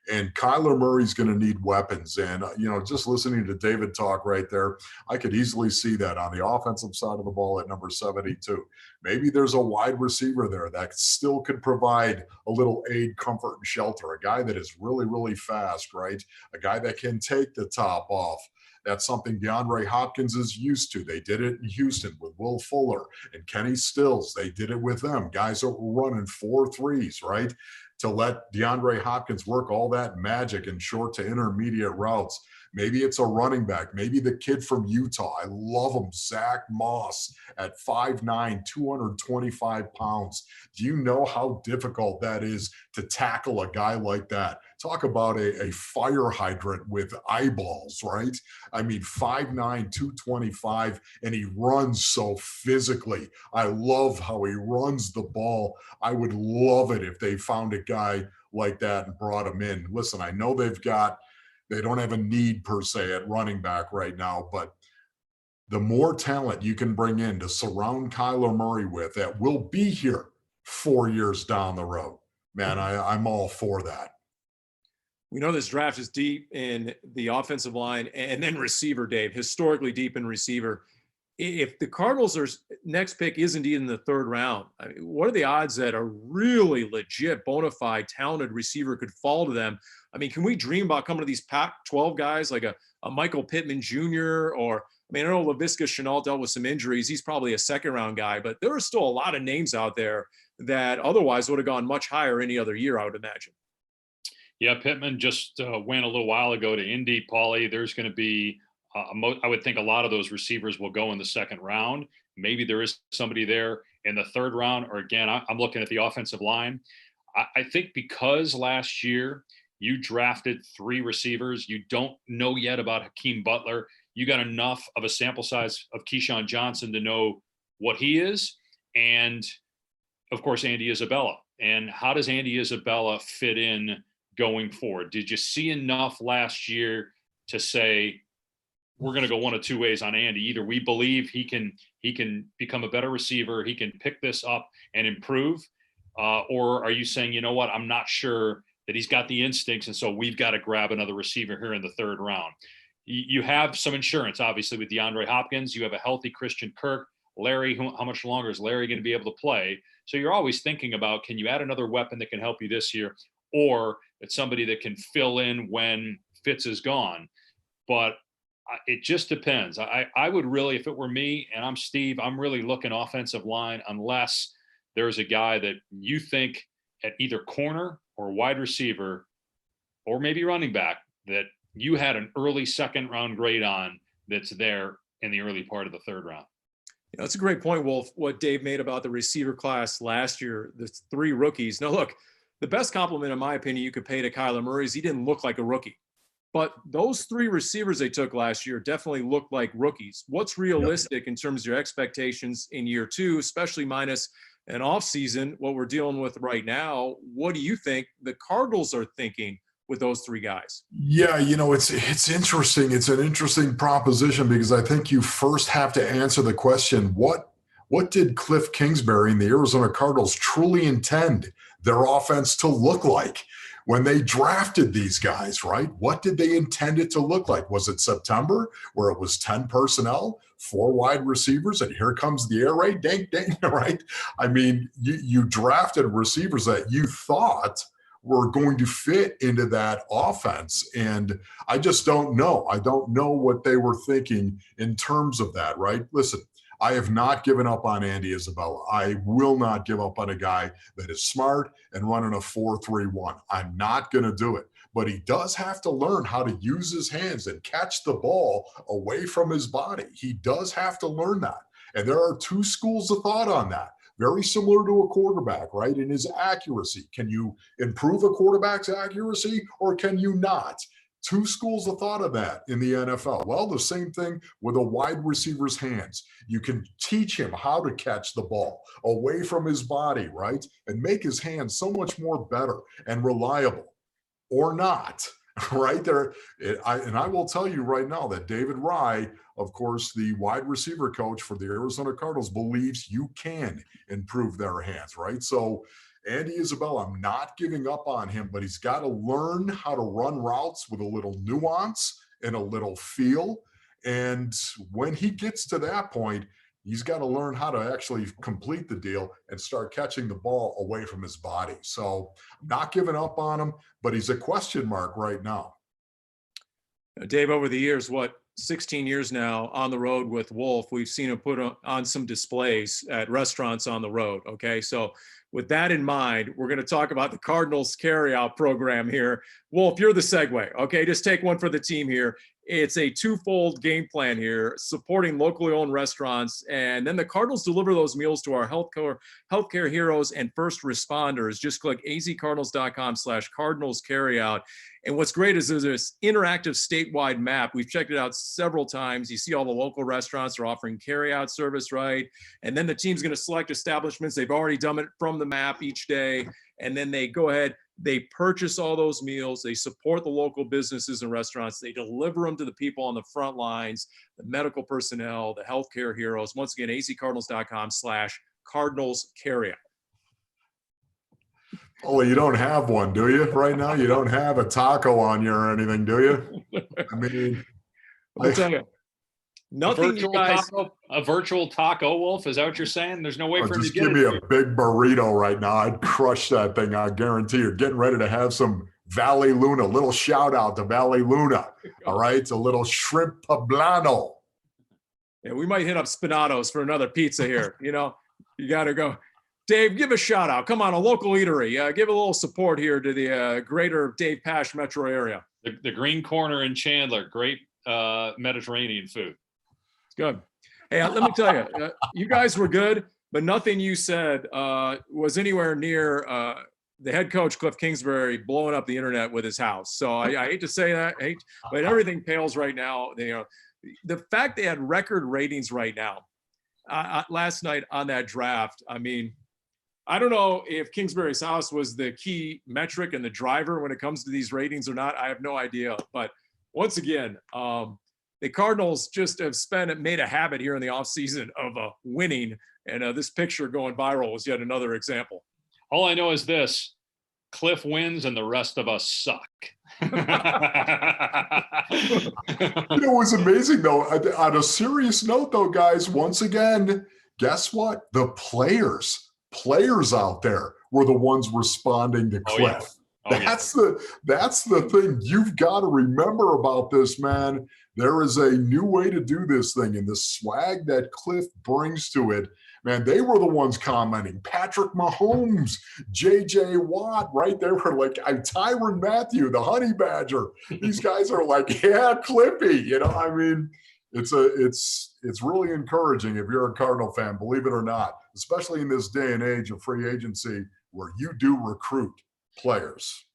Speaker 3: And Kyler Murray's going to need weapons. And, you know, just listening to David talk right there, I could easily see that on the offensive side of the ball at number 72. Maybe there's a wide receiver there that still could provide a little aid, comfort, and shelter. A guy that is really, really fast, right? A guy that can take the top off. That's something DeAndre Hopkins is used to. They did it in Houston with Will Fuller and Kenny Stills. They did it with them. Guys that were running 4.3s, right? To let DeAndre Hopkins work all that magic in short to intermediate routes. Maybe it's a running back. Maybe the kid from Utah. I love him, Zach Moss, at 5'9", 225 pounds. Do you know how difficult that is to tackle a guy like that? Talk about a fire hydrant with eyeballs, right? I mean, 5'9", 225, and he runs so physically. I love how he runs the ball. I would love it if they found a guy like that and brought him in. Listen, I know they don't have a need per se at running back right now, but the more talent you can bring in to surround Kyler Murray with that will be here 4 years down the road, man, I'm all for that.
Speaker 2: We know this draft is deep in the offensive line and then receiver, Dave, historically deep in receiver. If the Cardinals' next pick is indeed in the third round, I mean, what are the odds that a really legit, bona fide, talented receiver could fall to them? I mean, can we dream about coming to these Pac-12 guys like a Michael Pittman Jr. or, I mean, I know Laviska Shenault dealt with some injuries. He's probably a second-round guy, but there are still a lot of names out there that otherwise would have gone much higher any other year, I would imagine.
Speaker 4: Yeah, Pittman just went a little while ago to Indy, Paulie. There's going to be I would think a lot of those receivers will go in the second round. Maybe there is somebody there in the third round, or again, I'm looking at the offensive line. I think because last year you drafted 3 receivers, you don't know yet about Hakeem Butler. You got enough of a sample size of Keyshawn Johnson to know what he is. And of course, Andy Isabella. And how does Andy Isabella fit in going forward? Did you see enough last year to say, we're going to go one of two ways on Andy? Either we believe he can become a better receiver, he can pick this up and improve, or are you saying, you know what, I'm not sure that he's got the instincts, and so we've got to grab another receiver here in the third round? You have some insurance, obviously, with DeAndre Hopkins. You have a healthy Christian Kirk. Larry, how much longer is Larry going to be able to play? So you're always thinking about, can you add another weapon that can help you this year, or it's somebody that can fill in when Fitz is gone? But it just depends. I would really, if it were me and I'm Steve, I'm really looking offensive line unless there's a guy that you think at either corner or wide receiver or maybe running back that you had an early second round grade on that's there in the early part of the third round.
Speaker 2: You know, that's a great point, Wolf, what Dave made about the receiver class last year, the 3 rookies. Now, look, the best compliment, in my opinion, you could pay to Kyler Murray is he didn't look like a rookie. But those 3 receivers they took last year definitely looked like rookies. What's realistic in terms of your expectations in year 2, especially minus an offseason, what we're dealing with right now? What do you think the Cardinals are thinking with those 3 guys?
Speaker 3: Yeah, you know, it's interesting. It's an interesting proposition because I think you first have to answer the question, what did Cliff Kingsbury and the Arizona Cardinals truly intend their offense to look like when they drafted these guys, right? What did they intend it to look like? Was it September where it was 10 personnel, 4 wide receivers, and here comes the air raid, dang, right? I mean, you drafted receivers that you thought were going to fit into that offense. And I just don't know. I don't know what they were thinking in terms of that, right? Listen, I have not given up on Andy Isabella. I will not give up on a guy that is smart and running a 4-3-1. I'm not going to do it. But he does have to learn how to use his hands and catch the ball away from his body. He does have to learn that. And there are 2 schools of thought on that. Very similar to a quarterback, right? In his accuracy. Can you improve a quarterback's accuracy or can you not? 2 schools of thought of that in the NFL. Well, the same thing with a wide receiver's hands. You can teach him how to catch the ball away from his body, right? And make his hands so much more better and reliable, or not, right there. And I will tell you right now that David Rye, of course, the wide receiver coach for the Arizona Cardinals, believes you can improve their hands, right? So Andy Isabella, I'm not giving up on him, but he's got to learn how to run routes with a little nuance and a little feel. And when he gets to that point, he's got to learn how to actually complete the deal and start catching the ball away from his body. So I'm not giving up on him, but he's a question mark right now.
Speaker 2: Dave, over the years, 16 years now on the road with Wolf, we've seen him put on some displays at restaurants on the road. Okay. So with that in mind, we're going to talk about the Cardinals carryout program here. Wolf, you're the segue. Okay. Just take one for the team here. It's a 2-fold game plan here, supporting locally owned restaurants. And then the Cardinals deliver those meals to our healthcare heroes and first responders. Just click azcardinals.com/Cardinals carryout. And what's great is there's this interactive statewide map. We've checked it out several times. You see all the local restaurants are offering carryout service, right? And then the team's going to select establishments. They've already done it from the map each day. And then they go ahead, they purchase all those meals. They support the local businesses and restaurants. They deliver them to the people on the front lines, the medical personnel, the healthcare heroes. Once again, azcardinals.com/Cardinals carryout.
Speaker 3: Oh, you don't have one, do you? Right now, you don't have a taco on you or anything, do you? I mean,
Speaker 2: I'll tell you, nothing.
Speaker 4: A virtual taco, Wolf. Is that what you're saying? There's no way for him to
Speaker 3: just
Speaker 4: get
Speaker 3: give
Speaker 4: it.
Speaker 3: me a big burrito right now. I'd crush that thing. I guarantee you're getting ready to have some Valley Luna. Little shout out to Valley Luna. All right, it's a little shrimp poblano.
Speaker 2: Yeah, we might hit up Spinatos for another pizza here. You got to go. Dave, give a shout out. Come on, a local eatery. Give a little support here to the greater Dave Pasch metro area.
Speaker 4: The Green Corner in Chandler. Great Mediterranean food.
Speaker 2: It's good. Hey, let me tell you, you guys were good, but nothing you said was anywhere near the head coach, Cliff Kingsbury, blowing up the internet with his house. So I hate to say that, but everything pales right now. The fact they had record ratings right now last night on that draft, I mean, I don't know if Kingsbury's house was the key metric and the driver when it comes to these ratings or not. I have no idea. But once again, the Cardinals just have made a habit here in the offseason of winning. And this picture going viral was yet another example.
Speaker 4: All I know is this: Cliff wins and the rest of us suck.
Speaker 3: It was amazing, though. On a serious note, though, guys, once again, guess what? The players out there were the ones responding to Cliff. That's the thing you've got to remember about this, man. There is a new way to do this thing, and the swag that Cliff brings to it, man, they were the ones commenting. Patrick Mahomes, J.J. Watt, right? They were like, Tyrann Mathieu, the Honey Badger. These guys are like, yeah, Clippy. I mean, it's really encouraging if you're a Cardinal fan, believe it or not, especially in this day and age of free agency where you do recruit players.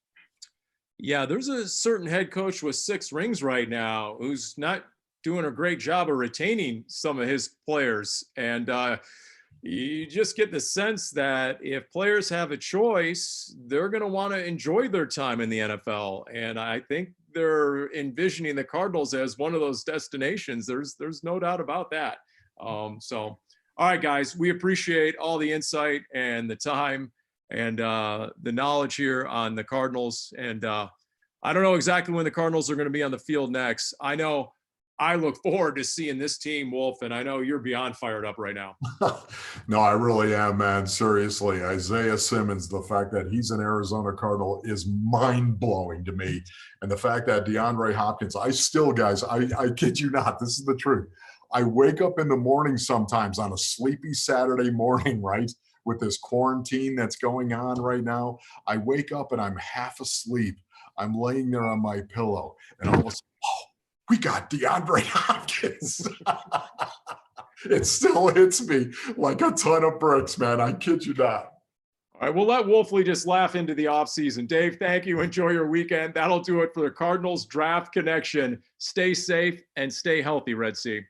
Speaker 2: Yeah, there's a certain head coach with 6 rings right now who's not doing a great job of retaining some of his players. And you just get the sense that if players have a choice, they're going to want to enjoy their time in the NFL. And I think they're envisioning the Cardinals as one of those destinations. There's no doubt about that. So, all right, guys, we appreciate all the insight and the time and the knowledge here on the Cardinals. And I don't know exactly when the Cardinals are going to be on the field next. I know I look forward to seeing this team, Wolf, and I know you're beyond fired up right now.
Speaker 3: No, I really am, man. Seriously, Isaiah Simmons, the fact that he's an Arizona Cardinal is mind-blowing to me. And the fact that DeAndre Hopkins, guys, I kid you not, this is the truth. I wake up in the morning sometimes on a sleepy Saturday morning, right, with this quarantine that's going on right now. I wake up and I'm half asleep. I'm laying there on my pillow, and all of a sudden, we got DeAndre Hopkins. It still hits me like a ton of bricks, man. I kid you not.
Speaker 2: All right, we'll let Wolfley just laugh into the offseason. Dave, thank you. Enjoy your weekend. That'll do it for the Cardinals Draft Connection. Stay safe and stay healthy, Red Sea.